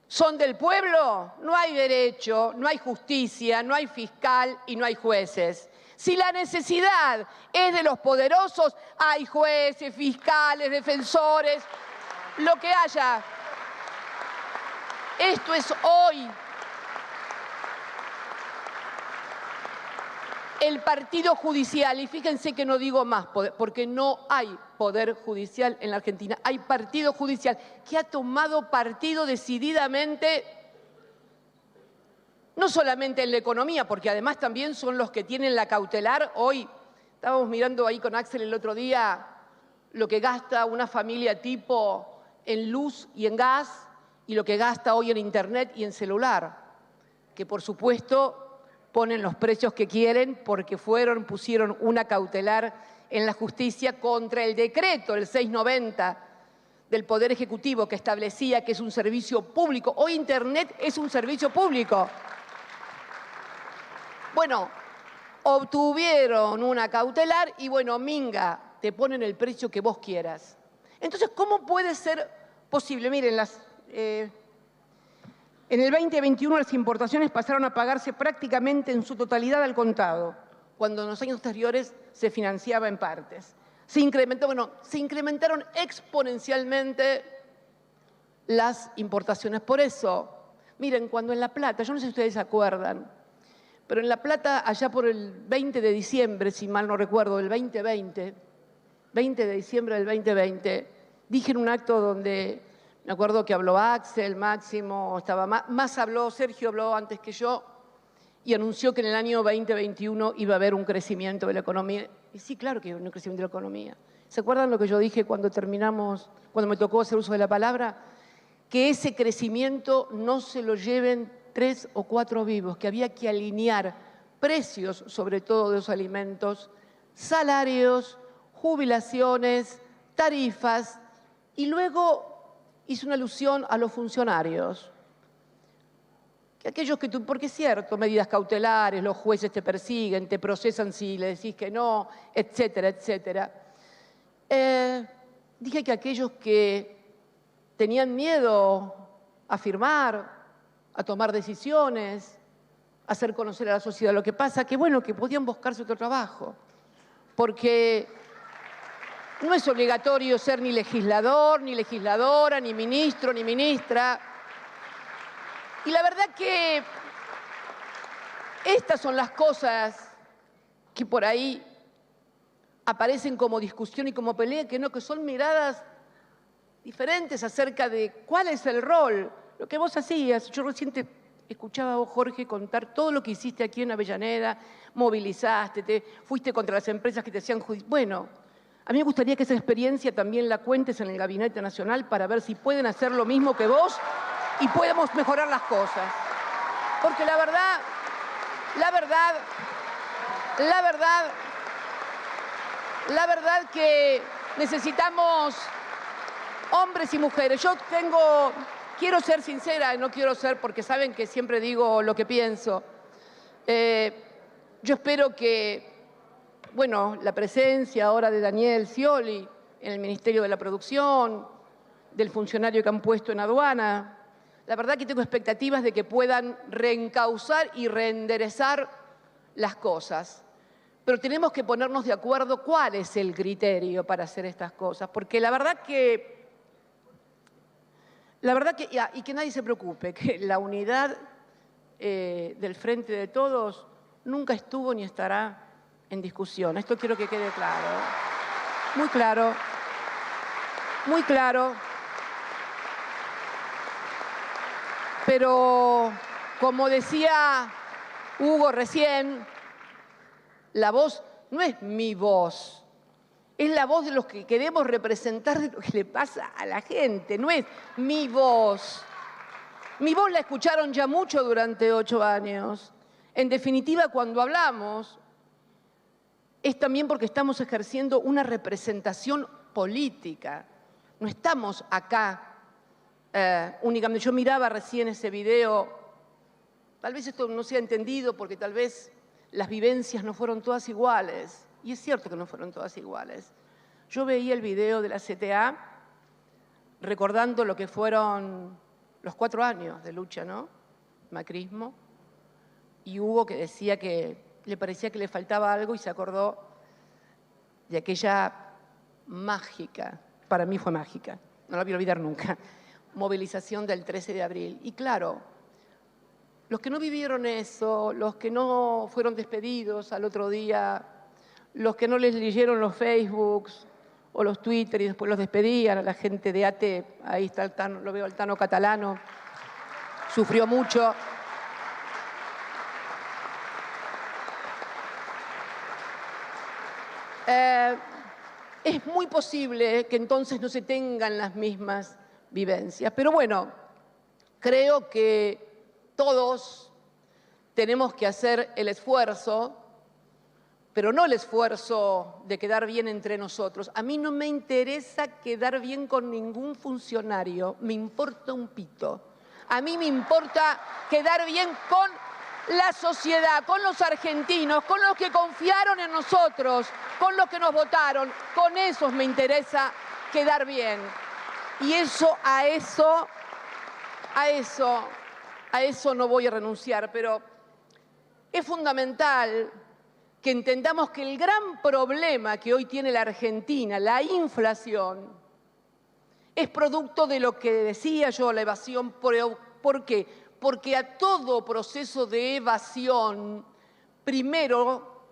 son del pueblo, no hay derecho, no hay justicia, no hay fiscal y no hay jueces. Si la necesidad es de los poderosos, hay jueces, fiscales, defensores, lo que haya. Esto es hoy el partido judicial, y fíjense que no digo más poder, porque no hay poder judicial en la Argentina, hay partido judicial que ha tomado partido decididamente, no solamente en la economía, porque además también son los que tienen la cautelar. Hoy estábamos mirando ahí con Axel el otro día lo que gasta una familia tipo en luz y en gas y lo que gasta hoy en internet y en celular, que por supuesto ponen los precios que quieren porque pusieron una cautelar en la justicia contra el decreto, el 690 del Poder Ejecutivo, que establecía que es un servicio público. Hoy Internet es un servicio público. Bueno, obtuvieron una cautelar y bueno, minga, te ponen el precio que vos quieras. Entonces, ¿cómo puede ser posible? Miren, en el 2021 las importaciones pasaron a pagarse prácticamente en su totalidad al contado, cuando en los años anteriores se financiaba en partes. Se incrementaron exponencialmente las importaciones. Por eso, miren, cuando en La Plata, yo no sé si ustedes se acuerdan, pero en La Plata, allá por el 20 de diciembre, si mal no recuerdo, del 2020, 20 de diciembre del 2020, dije en un acto donde me acuerdo que habló Axel, Máximo, más habló, Sergio habló antes que yo, y anunció que en el año 2021 iba a haber un crecimiento de la economía. Y sí, claro que iba a haber un crecimiento de la economía. ¿Se acuerdan lo que yo dije cuando me tocó hacer uso de la palabra? Que ese crecimiento no se lo lleven 3 o 4 vivos, que había que alinear precios, sobre todo de los alimentos, salarios, jubilaciones, tarifas, y luego hizo una alusión a los funcionarios. Que aquellos porque es cierto, medidas cautelares, los jueces te persiguen, te procesan si le decís que no, etcétera, etcétera. Dije que aquellos que tenían miedo a firmar, a tomar decisiones, a hacer conocer a la sociedad lo que pasa, que bueno, que podían buscarse otro trabajo. Porque no es obligatorio ser ni legislador, ni legisladora, ni ministro, ni ministra. Y la verdad que estas son las cosas que por ahí aparecen como discusión y como pelea, que son miradas diferentes acerca de cuál es el rol, lo que vos hacías. Yo recién te escuchaba a vos, Jorge, contar todo lo que hiciste aquí en Avellaneda, movilizaste, te fuiste contra las empresas que te hacían juicio. Bueno, a mí me gustaría que esa experiencia también la cuentes en el Gabinete Nacional para ver si pueden hacer lo mismo que vos y podemos mejorar las cosas. Porque la verdad que necesitamos hombres y mujeres. Quiero ser sincera, no quiero ser, porque saben que siempre digo lo que pienso. Yo espero que, la presencia ahora de Daniel Scioli en el Ministerio de la Producción, del funcionario que han puesto en aduana, la verdad que tengo expectativas de que puedan reencauzar y reenderezar las cosas. Pero tenemos que ponernos de acuerdo cuál es el criterio para hacer estas cosas, porque la verdad que, y que nadie se preocupe, que la unidad del Frente de Todos nunca estuvo ni estará en discusión. Esto quiero que quede claro. Muy claro. Muy claro. Pero, como decía Hugo recién, la voz no es mi voz, Es la voz de los que queremos representar de lo que le pasa a la gente, no es mi voz. Mi voz la escucharon ya mucho durante 8 años. En definitiva, cuando hablamos, es también porque estamos ejerciendo una representación política. No estamos acá únicamente. Yo miraba recién ese video, tal vez esto no sea entendido porque tal vez las vivencias no fueron todas iguales. Y es cierto que no fueron todas iguales. Yo veía el video de la CTA recordando lo que fueron los 4 años de lucha, ¿no? Macrismo. Y Hugo que decía que le parecía que le faltaba algo y se acordó de aquella mágica, para mí fue mágica, no la voy a olvidar nunca, movilización del 13 de abril. Y claro, los que no vivieron eso, los que no fueron despedidos al otro día, los que no les leyeron los Facebooks o los Twitter y después los despedían, a la gente de ATE, ahí está el Tano, lo veo al Tano Catalano, sufrió mucho. Es muy posible que entonces no se tengan las mismas vivencias. Pero bueno, creo que todos tenemos que hacer el esfuerzo, pero no el esfuerzo de quedar bien entre nosotros. A mí no me interesa quedar bien con ningún funcionario, me importa un pito. A mí me importa quedar bien con la sociedad, con los argentinos, con los que confiaron en nosotros, con los que nos votaron. Con esos me interesa quedar bien. Y a eso no voy a renunciar, pero es fundamental que entendamos que el gran problema que hoy tiene la Argentina, la inflación, es producto de lo que decía yo, la evasión. ¿Por qué? Porque a todo proceso de evasión, primero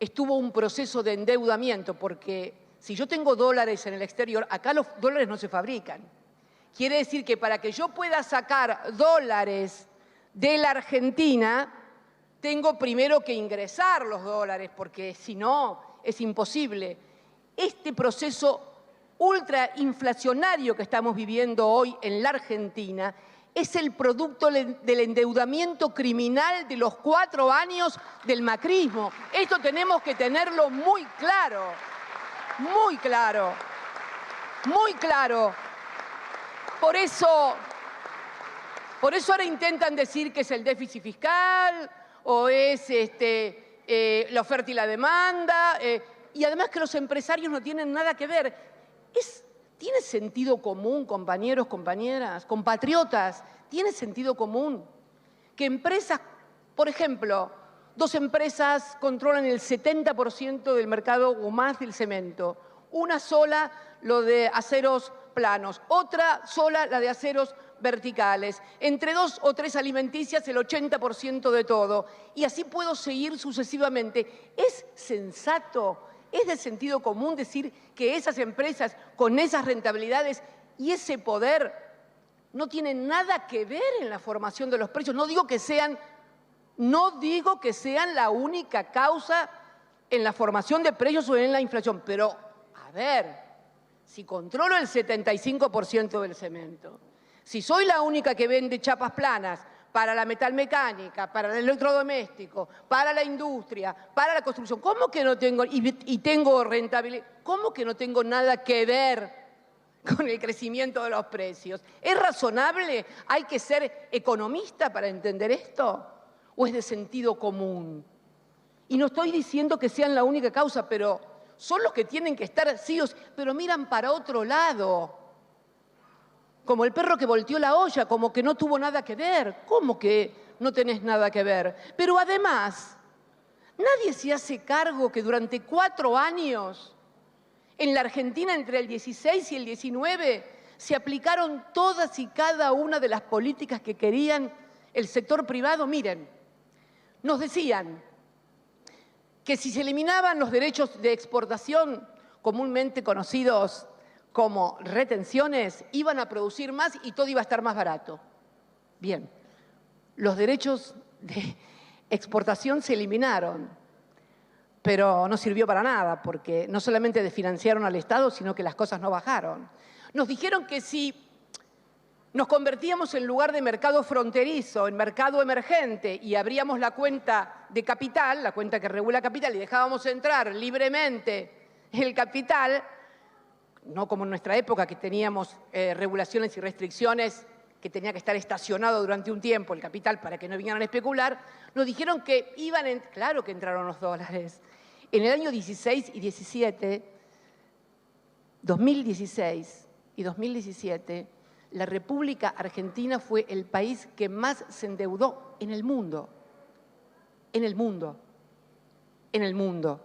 estuvo un proceso de endeudamiento, porque si yo tengo dólares en el exterior, acá los dólares no se fabrican. Quiere decir que para que yo pueda sacar dólares de la Argentina, tengo primero que ingresar los dólares, porque si no, es imposible. Este proceso ultrainflacionario que estamos viviendo hoy en la Argentina es el producto del endeudamiento criminal de los 4 años del macrismo. Esto tenemos que tenerlo muy claro, muy claro, muy claro. Por eso ahora intentan decir que es el déficit fiscal o es la oferta y la demanda, y además que los empresarios no tienen nada que ver. ¿Tiene sentido común, compañeros, compañeras, compatriotas? ¿Tiene sentido común que empresas, por ejemplo, 2 empresas controlan el 70% del mercado o más del cemento? Una sola, lo de aceros planos, otra sola, la de aceros verticales. Entre 2 o 3 alimenticias, el 80% de todo. Y así puedo seguir sucesivamente. ¿Es sensato? ¿Es de sentido común decir que esas empresas con esas rentabilidades y ese poder no tienen nada que ver en la formación de los precios? No digo que sean la única causa en la formación de precios o en la inflación, pero a ver, si controlo el 75% del cemento, si soy la única que vende chapas planas para la metalmecánica, para el electrodoméstico, para la industria, para la construcción, ¿cómo que no tengo, y tengo rentabilidad, cómo que no tengo nada que ver con el crecimiento de los precios? ¿Es razonable? ¿Hay que ser economista para entender esto? ¿O es de sentido común? Y no estoy diciendo que sean la única causa, pero son los que tienen que estar ciegos, pero miran para otro lado. Como el perro que volteó la olla, como que no tuvo nada que ver. ¿Cómo que no tenés nada que ver? Pero además, nadie se hace cargo que durante 4 años, en la Argentina entre el 16 y el 19, se aplicaron todas y cada una de las políticas que querían el sector privado. Miren, nos decían que si se eliminaban los derechos de exportación, comúnmente conocidos como retenciones, iban a producir más y todo iba a estar más barato. Bien, los derechos de exportación se eliminaron. pero no sirvió para nada, porque no solamente desfinanciaron al Estado, sino que las cosas no bajaron. Nos dijeron que si nos convertíamos en lugar de mercado fronterizo, en mercado emergente, y abríamos la cuenta de capital, la cuenta que regula capital, y dejábamos entrar libremente el capital, no como en nuestra época que teníamos regulaciones y restricciones que tenía que estar estacionado durante un tiempo el capital para que no vinieran a especular, nos dijeron que iban, claro que entraron los dólares. En el año 16 y 17, 2016 y 2017, la República Argentina fue el país que más se endeudó en el mundo. En el mundo. En el mundo.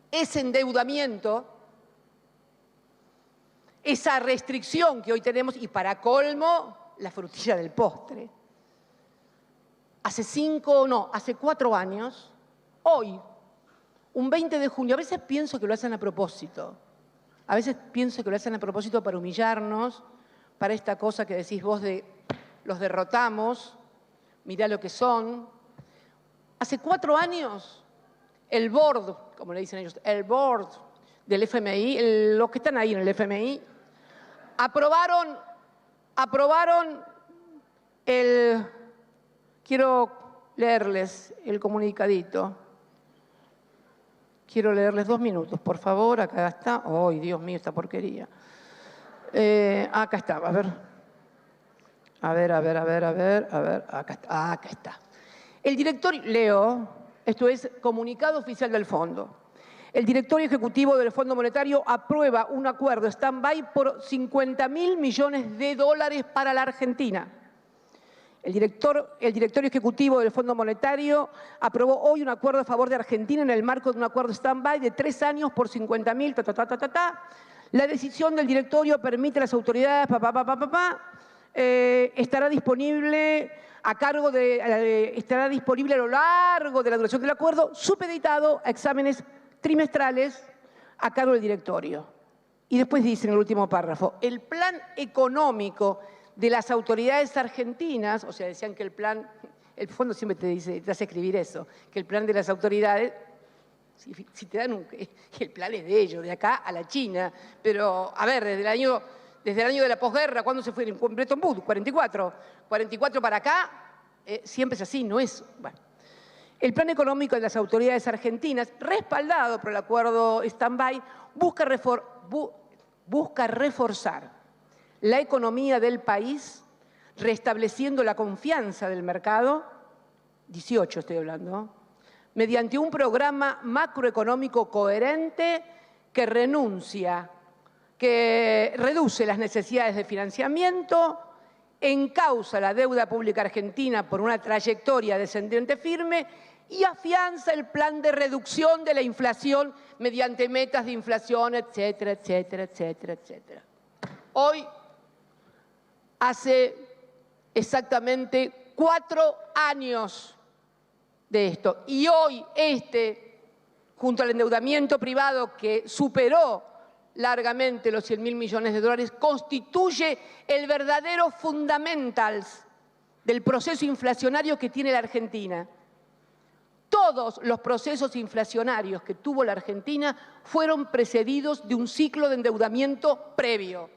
Ese endeudamiento, esa restricción que hoy tenemos, y para colmo, la frutilla del postre. Hace 4 años, hoy, un 20 de junio, a veces pienso que lo hacen a propósito. A veces pienso que lo hacen a propósito para humillarnos, para esta cosa que decís vos de los derrotamos, mirá lo que son. Hace 4 años, el board, como le dicen ellos, el board del FMI, los que están ahí en el FMI, aprobaron quiero leerles el comunicadito. Quiero leerles 2 minutos, por favor. Acá está. ¡Ay, Dios mío, esta porquería! Acá está, a ver. Acá está. El directorio, leo, esto es comunicado oficial del Fondo. El directorio ejecutivo del Fondo Monetario aprueba un acuerdo stand-by por $50.000 millones para la Argentina. El directorio ejecutivo del Fondo Monetario aprobó hoy un acuerdo a favor de Argentina en el marco de un acuerdo stand-by de 3 años por $50.000. La decisión del directorio permite a las autoridades, estará disponible a lo largo de la duración del acuerdo, supeditado a exámenes trimestrales a cargo del directorio. Y después dice en el último párrafo, el plan económico de las autoridades argentinas, o sea, decían que el fondo siempre te hace escribir eso, que el plan de las autoridades, si te dan el plan es de ellos, de acá a la China, pero a ver, desde el año de la posguerra, ¿cuándo se fue? En Bretton Woods, 44 para acá, siempre es así, no es. Bueno. El plan económico de las autoridades argentinas, respaldado por el acuerdo stand-by, busca reforzar la economía del país, restableciendo la confianza del mercado, 18 estoy hablando, mediante un programa macroeconómico coherente que reduce las necesidades de financiamiento, encausa la deuda pública argentina por una trayectoria descendente firme y afianza el plan de reducción de la inflación mediante metas de inflación, etcétera, etcétera, etcétera, etcétera. Hoy, hace exactamente 4 años de esto. Y hoy junto al endeudamiento privado que superó largamente los $100.000 millones, constituye el verdadero fundamentals del proceso inflacionario que tiene la Argentina. Todos los procesos inflacionarios que tuvo la Argentina fueron precedidos de un ciclo de endeudamiento previo.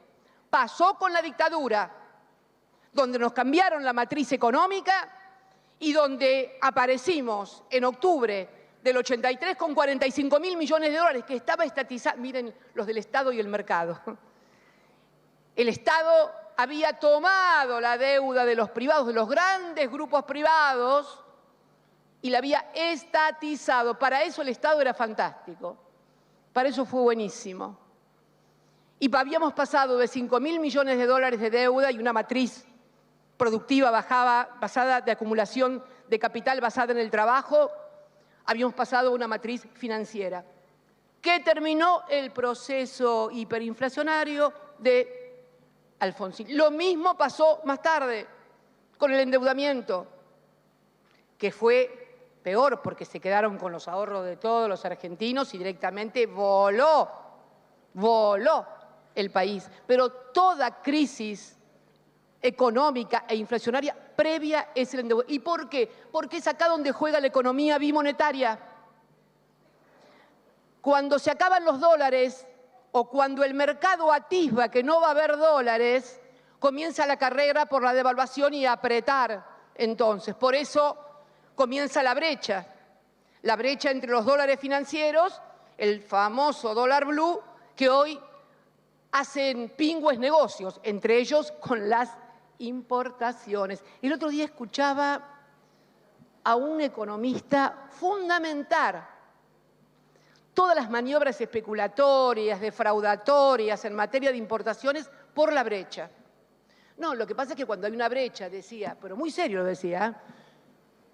Pasó con la dictadura, donde nos cambiaron la matriz económica y donde aparecimos en octubre del 83 con $45.000 millones que estaba estatizado. Miren los del Estado y el mercado. El Estado había tomado la deuda de los privados, de los grandes grupos privados, y la había estatizado. Para eso el Estado era fantástico. Para eso fue buenísimo. Y habíamos pasado de $5.000 millones de deuda y una matriz productiva basada de acumulación de capital basada en el trabajo, habíamos pasado a una matriz financiera que terminó el proceso hiperinflacionario de Alfonsín. Lo mismo pasó más tarde con el endeudamiento, que fue peor porque se quedaron con los ahorros de todos los argentinos y directamente voló el país. Pero toda crisis económica e inflacionaria previa es el endeudamiento. ¿Y por qué? Porque es acá donde juega la economía bimonetaria. cuando se acaban los dólares o cuando el mercado atisba que no va a haber dólares, comienza la carrera por la devaluación y apretar entonces. Por eso comienza la brecha entre los dólares financieros, el famoso dólar blue, que hoy hacen pingües negocios, entre ellos con las importaciones. El otro día escuchaba a un economista fundamentar todas las maniobras especulatorias, defraudatorias en materia de importaciones por la brecha. No, lo que pasa es que cuando hay una brecha, decía, pero muy serio lo decía,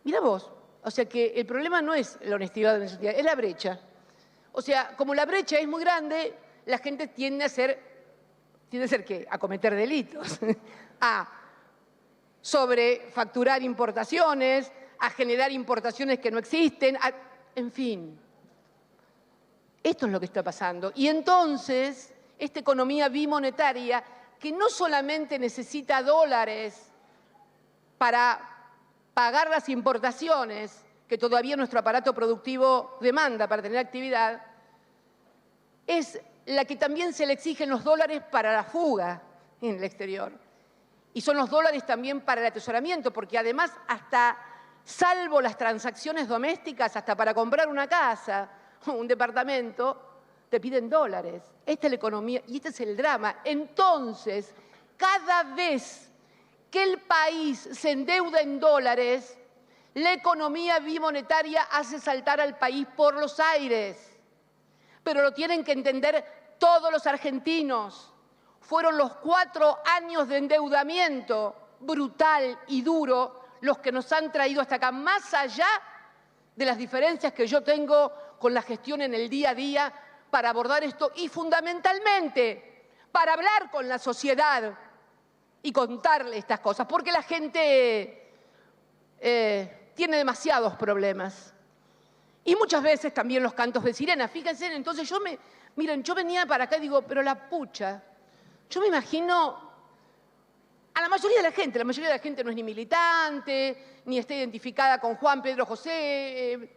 mira vos, o sea que el problema no es la honestidad o la deshonestidad, es la brecha. O sea, como la brecha es muy grande, la gente tiende a ser ¿qué? A cometer delitos, a sobrefacturar importaciones, a generar importaciones que no existen, en fin. Esto es lo que está pasando. Y entonces, esta economía bimonetaria, que no solamente necesita dólares para pagar las importaciones, que todavía nuestro aparato productivo demanda para tener actividad, es la que también se le exigen los dólares para la fuga en el exterior. Y son los dólares también para el atesoramiento, porque además hasta, salvo las transacciones domésticas, hasta para comprar una casa o un departamento, te piden dólares. Esta es la economía y este es el drama. Entonces, cada vez que el país se endeuda en dólares, la economía bimonetaria hace saltar al país por los aires. Pero lo tienen que entender todos los argentinos. Fueron los 4 años de endeudamiento brutal y duro los que nos han traído hasta acá, más allá de las diferencias que yo tengo con la gestión en el día a día para abordar esto y fundamentalmente para hablar con la sociedad y contarle estas cosas, porque la gente tiene demasiados problemas. Y muchas veces también los cantos de sirena. Fíjense, entonces miren, yo venía para acá y digo, pero la pucha, yo me imagino a la mayoría de la gente no es ni militante, ni está identificada con Juan, Pedro, José.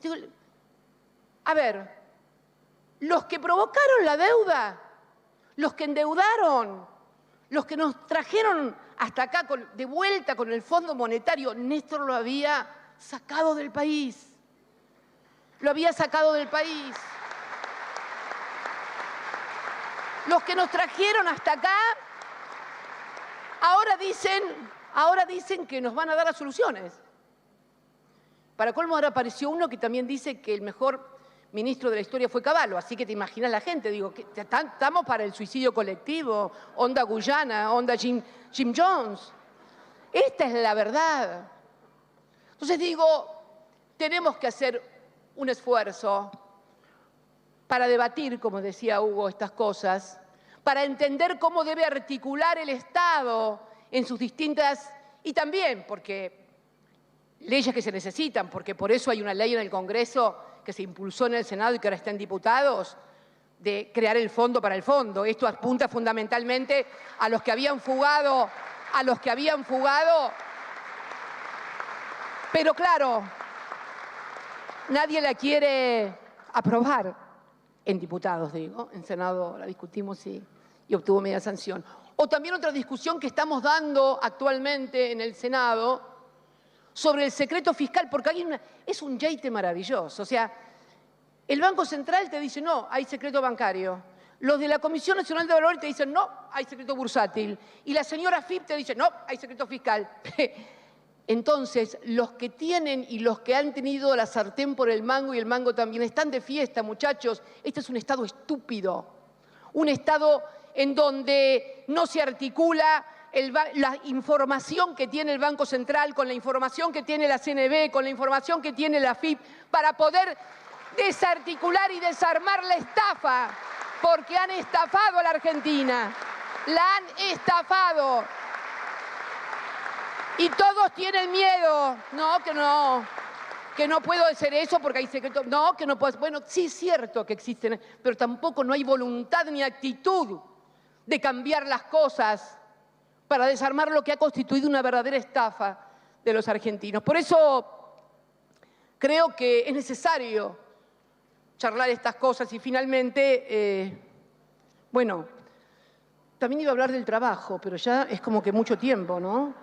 Digo, a ver, los que provocaron la deuda, los que endeudaron, los que nos trajeron hasta acá de vuelta con el Fondo Monetario, Néstor lo había sacado del país. Lo había sacado del país. Los que nos trajeron hasta acá, ahora dicen que nos van a dar las soluciones. Para colmo, ahora apareció uno que también dice que el mejor ministro de la historia fue Cavallo, así que te imaginas la gente, digo, que estamos para el suicidio colectivo, onda Guyana, onda Jim Jones. Esta es la verdad. Entonces digo, tenemos que hacer un esfuerzo para debatir, como decía Hugo, estas cosas, para entender cómo debe articular el Estado en sus distintas, y también porque leyes que se necesitan, porque por eso hay una ley en el Congreso que se impulsó en el Senado y que ahora está en diputados, de crear el fondo para el fondo. Esto apunta fundamentalmente a los que habían fugado, pero claro, nadie la quiere aprobar en diputados, digo. En Senado la discutimos y obtuvo media sanción. O también otra discusión que estamos dando actualmente en el Senado sobre el secreto fiscal, porque es un yeite maravilloso. O sea, el Banco Central te dice, no, hay secreto bancario. Los de la Comisión Nacional de Valores te dicen, no, hay secreto bursátil. Y la señora FIP te dice, no, hay secreto fiscal. Entonces, los que tienen y los que han tenido la sartén por el mango y el mango también están de fiesta, muchachos. Este es un Estado estúpido, un Estado en donde no se articula la información que tiene el Banco Central con la información que tiene la CNB, con la información que tiene la FIP, para poder desarticular y desarmar la estafa, porque han estafado a la Argentina, la han estafado. Y todos tienen miedo. No, que no puedo hacer eso porque hay secretos. No, que no puedo. Bueno, sí es cierto que existen, pero tampoco no hay voluntad ni actitud de cambiar las cosas para desarmar lo que ha constituido una verdadera estafa de los argentinos. Por eso creo que es necesario charlar estas cosas y finalmente, bueno, también iba a hablar del trabajo, pero ya es como que mucho tiempo, ¿no?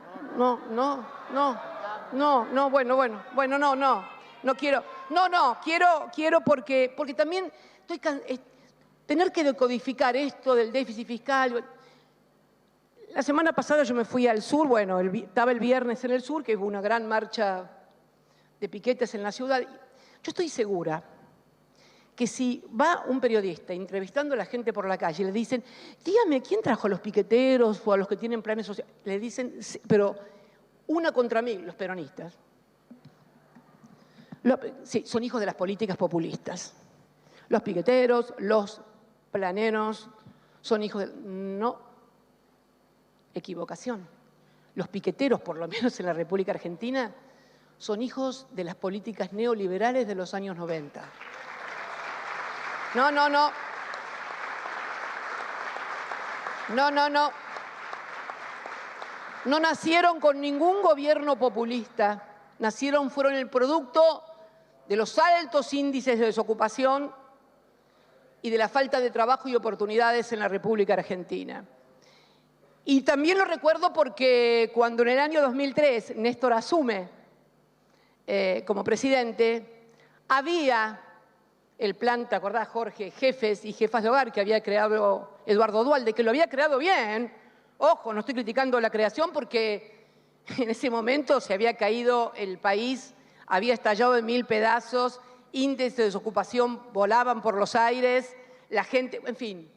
Quiero porque también tener que decodificar esto del déficit fiscal. La semana pasada yo me fui al sur, bueno, estaba el viernes en el sur, que hubo una gran marcha de piquetes en la ciudad. Yo estoy segura que si va un periodista entrevistando a la gente por la calle y le dicen, dígame, ¿quién trajo a los piqueteros o a los que tienen planes sociales? Le dicen, sí, pero una contra mí, los peronistas. Sí, son hijos de las políticas populistas. Los piqueteros, los planeros, son hijos de... No, equivocación. Los piqueteros, por lo menos en la República Argentina, son hijos de las políticas neoliberales de los años 90. No. No nacieron con ningún gobierno populista. Fueron el producto de los altos índices de desocupación y de la falta de trabajo y oportunidades en la República Argentina. Y también lo recuerdo porque cuando en el año 2003 Néstor asume como presidente, había el plan, ¿te acordás, Jorge? Jefes y jefas de hogar que había creado Eduardo Duhalde, que lo había creado bien. Ojo, no estoy criticando la creación porque en ese momento se había caído el país, había estallado en 1000 pedazos, índices de desocupación volaban por los aires, la gente, en fin.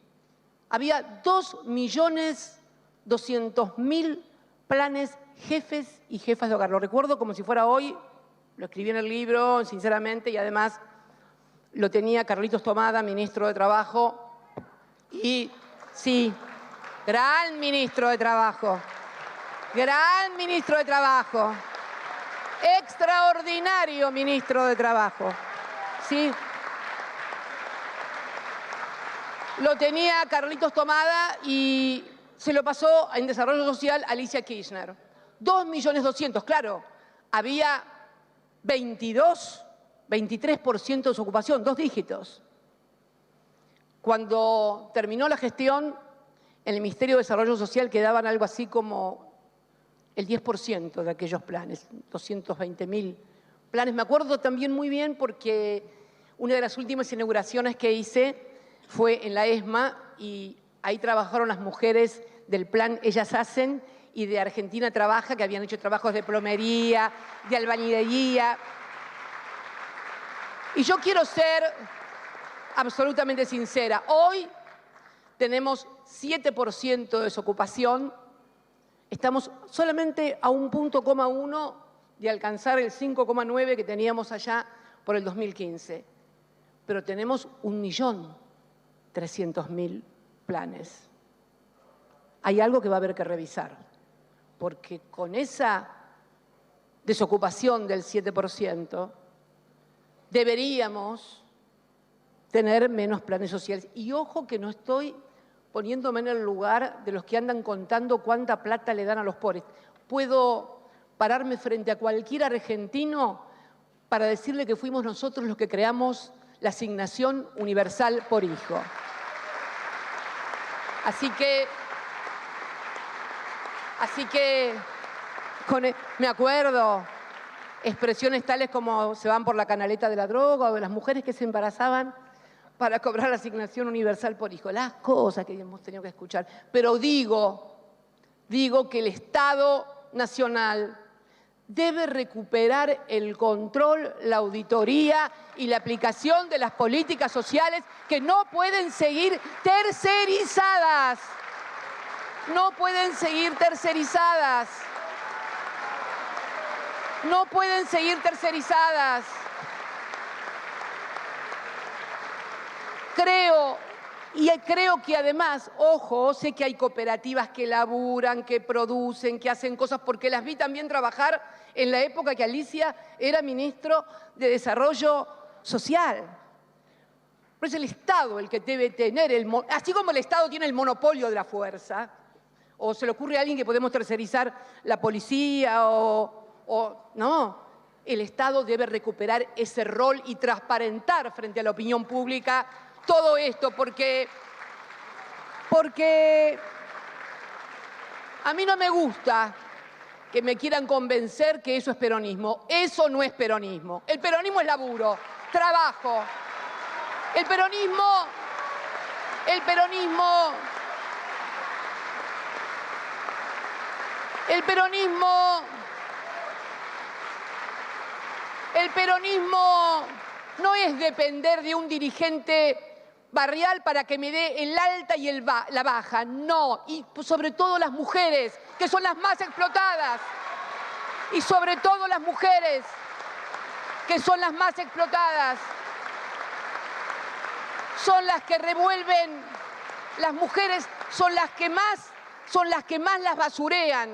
Había 2.200.000 planes jefes y jefas de hogar. Lo recuerdo como si fuera hoy, lo escribí en el libro, sinceramente, y además lo tenía Carlitos Tomada, ministro de Trabajo, y sí, gran ministro de Trabajo, extraordinario ministro de Trabajo, sí. Lo tenía Carlitos Tomada y se lo pasó en Desarrollo Social a Alicia Kirchner. 2.200.000, claro, había 23% de desocupación, 2 dígitos. Cuando terminó la gestión, en el Ministerio de Desarrollo Social quedaban algo así como el 10% de aquellos planes, 220.000 planes. Me acuerdo también muy bien porque una de las últimas inauguraciones que hice fue en la ESMA y ahí trabajaron las mujeres del plan Ellas Hacen y de Argentina Trabaja, que habían hecho trabajos de plomería, de albañilería. Y yo quiero ser absolutamente sincera. Hoy tenemos 7% de desocupación. Estamos solamente a 1,1 de alcanzar el 5,9 que teníamos allá por el 2015. Pero tenemos 1.300.000 planes. Hay algo que va a haber que revisar, porque con esa desocupación del 7%, deberíamos tener menos planes sociales. Y ojo que no estoy poniéndome en el lugar de los que andan contando cuánta plata le dan a los pobres. Puedo pararme frente a cualquier argentino para decirle que fuimos nosotros los que creamos la asignación universal por hijo. Así que me acuerdo expresiones tales como se van por la canaleta de la droga o de las mujeres que se embarazaban para cobrar la asignación universal por hijo. Las cosas que hemos tenido que escuchar. Pero digo que el Estado Nacional debe recuperar el control, la auditoría y la aplicación de las políticas sociales que no pueden seguir tercerizadas. No pueden seguir tercerizadas. No pueden seguir tercerizadas. Creo que además, ojo, sé que hay cooperativas que laburan, que producen, que hacen cosas, porque las vi también trabajar en la época que Alicia era ministro de Desarrollo Social. Pero es el Estado el que debe tener, así como el Estado tiene el monopolio de la fuerza, o se le ocurre a alguien que podemos tercerizar la policía, no. el Estado debe recuperar ese rol y transparentar frente a la opinión pública todo esto, porque a mí no me gusta que me quieran convencer que eso es peronismo. Eso no es peronismo. El peronismo es laburo, trabajo. El peronismo no es depender de un dirigente barrial para que me dé el alta y la baja, no. Y sobre todo las mujeres, que son las más explotadas. Y sobre todo las mujeres, que son las más explotadas. Son las que revuelven, las mujeres son las que más las basurean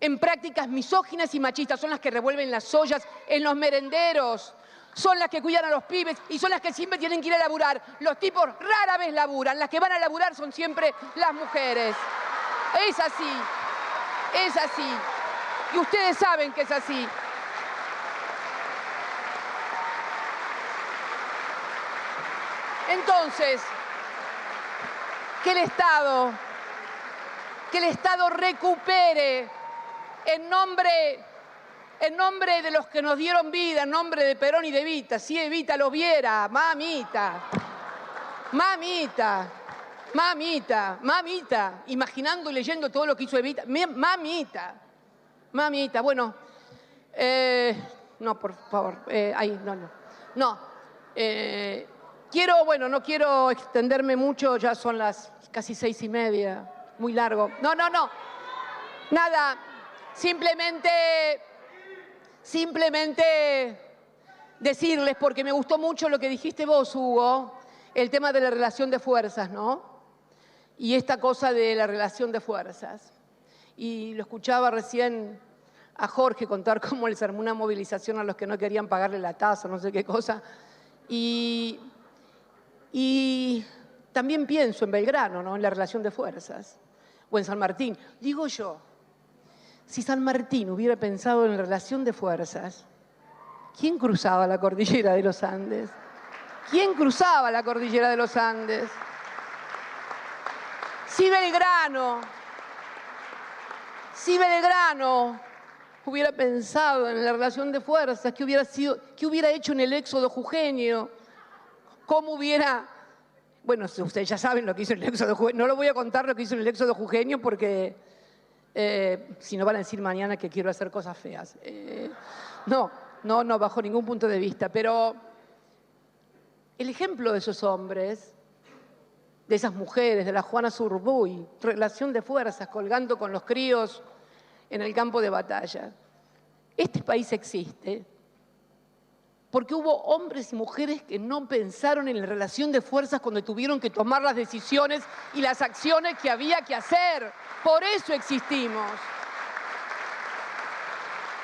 en prácticas misóginas y machistas, son las que revuelven las ollas en los merenderos, son las que cuidan a los pibes y son las que siempre tienen que ir a laburar. Los tipos rara vez laburan, las que van a laburar son siempre las mujeres. Es así, es así. Y ustedes saben que es así. Entonces, que el Estado recupere en nombre de los que nos dieron vida, en nombre de Perón y de Evita. Si Evita lo viera, mamita, imaginando y leyendo todo lo que hizo Evita, mamita, bueno, no, por favor, ahí, no. No quiero extenderme mucho, ya son las casi 6:30, muy largo. No, nada, simplemente decirles, porque me gustó mucho lo que dijiste vos, Hugo, el tema de la relación de fuerzas, ¿no? Y esta cosa de la relación de fuerzas. Y lo escuchaba recién a Jorge contar cómo les armó una movilización a los que no querían pagarle la tasa, no sé qué cosa. Y también pienso en Belgrano, ¿no? En la relación de fuerzas. O en San Martín. Digo yo, si San Martín hubiera pensado en la relación de fuerzas, ¿quién cruzaba la cordillera de los Andes? ¿Quién cruzaba la cordillera de los Andes? Si Belgrano hubiera pensado en la relación de fuerzas, ¿qué hubiera hecho en el éxodo jujeño? ¿Cómo hubiera...? Bueno, ustedes ya saben lo que hizo en el éxodo jujeño. No lo voy a contar lo que hizo en el éxodo jujeño porque si no van a decir mañana que quiero hacer cosas feas. No, bajo ningún punto de vista. Pero el ejemplo de esos hombres, de esas mujeres, de la Juana Zurduy, relación de fuerzas, colgando con los críos en el campo de batalla. Este país existe porque hubo hombres y mujeres que no pensaron en la relación de fuerzas cuando tuvieron que tomar las decisiones y las acciones que había que hacer. Por eso existimos.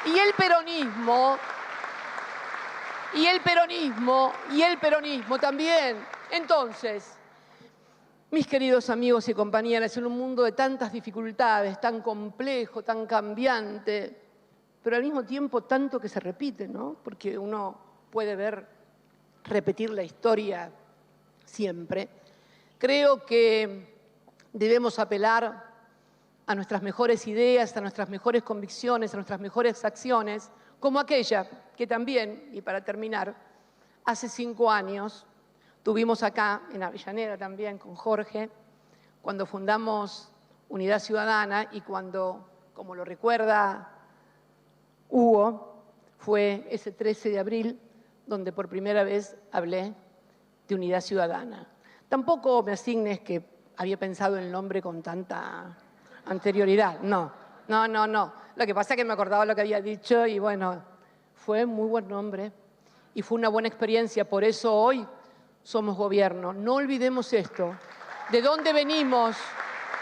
Y el peronismo también. Entonces, mis queridos amigos y compañeras, en un mundo de tantas dificultades, tan complejo, tan cambiante, pero al mismo tiempo tanto que se repite, ¿no? Porque uno puede repetir la historia siempre. Creo que debemos apelar a nuestras mejores ideas, a nuestras mejores convicciones, a nuestras mejores acciones, como aquella que también, y para terminar, hace 5 años tuvimos acá, en Avellaneda también, con Jorge, cuando fundamos Unidad Ciudadana y cuando, como lo recuerda Hugo, fue ese 13 de abril donde por primera vez hablé de Unidad Ciudadana. Tampoco me asignes que había pensado en el nombre con tanta anterioridad. No. Lo que pasa es que me acordaba lo que había dicho y bueno, fue muy buen nombre y fue una buena experiencia. Por eso hoy somos gobierno. No olvidemos esto, de dónde venimos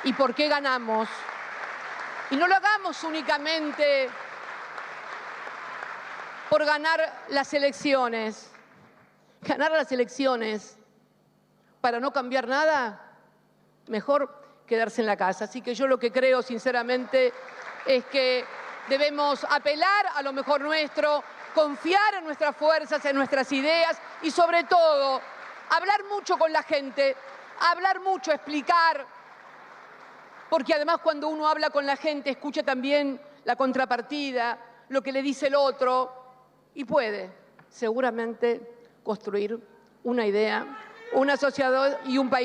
y por qué ganamos. Y no lo hagamos únicamente por ganar las elecciones. Ganar las elecciones para no cambiar nada, mejor quedarse en la casa. Así que yo lo que creo sinceramente es que debemos apelar a lo mejor nuestro, confiar en nuestras fuerzas, en nuestras ideas y sobre todo hablar mucho con la gente, hablar mucho, explicar, porque además cuando uno habla con la gente escucha también la contrapartida, lo que le dice el otro y puede seguramente construir una idea, una sociedad y un país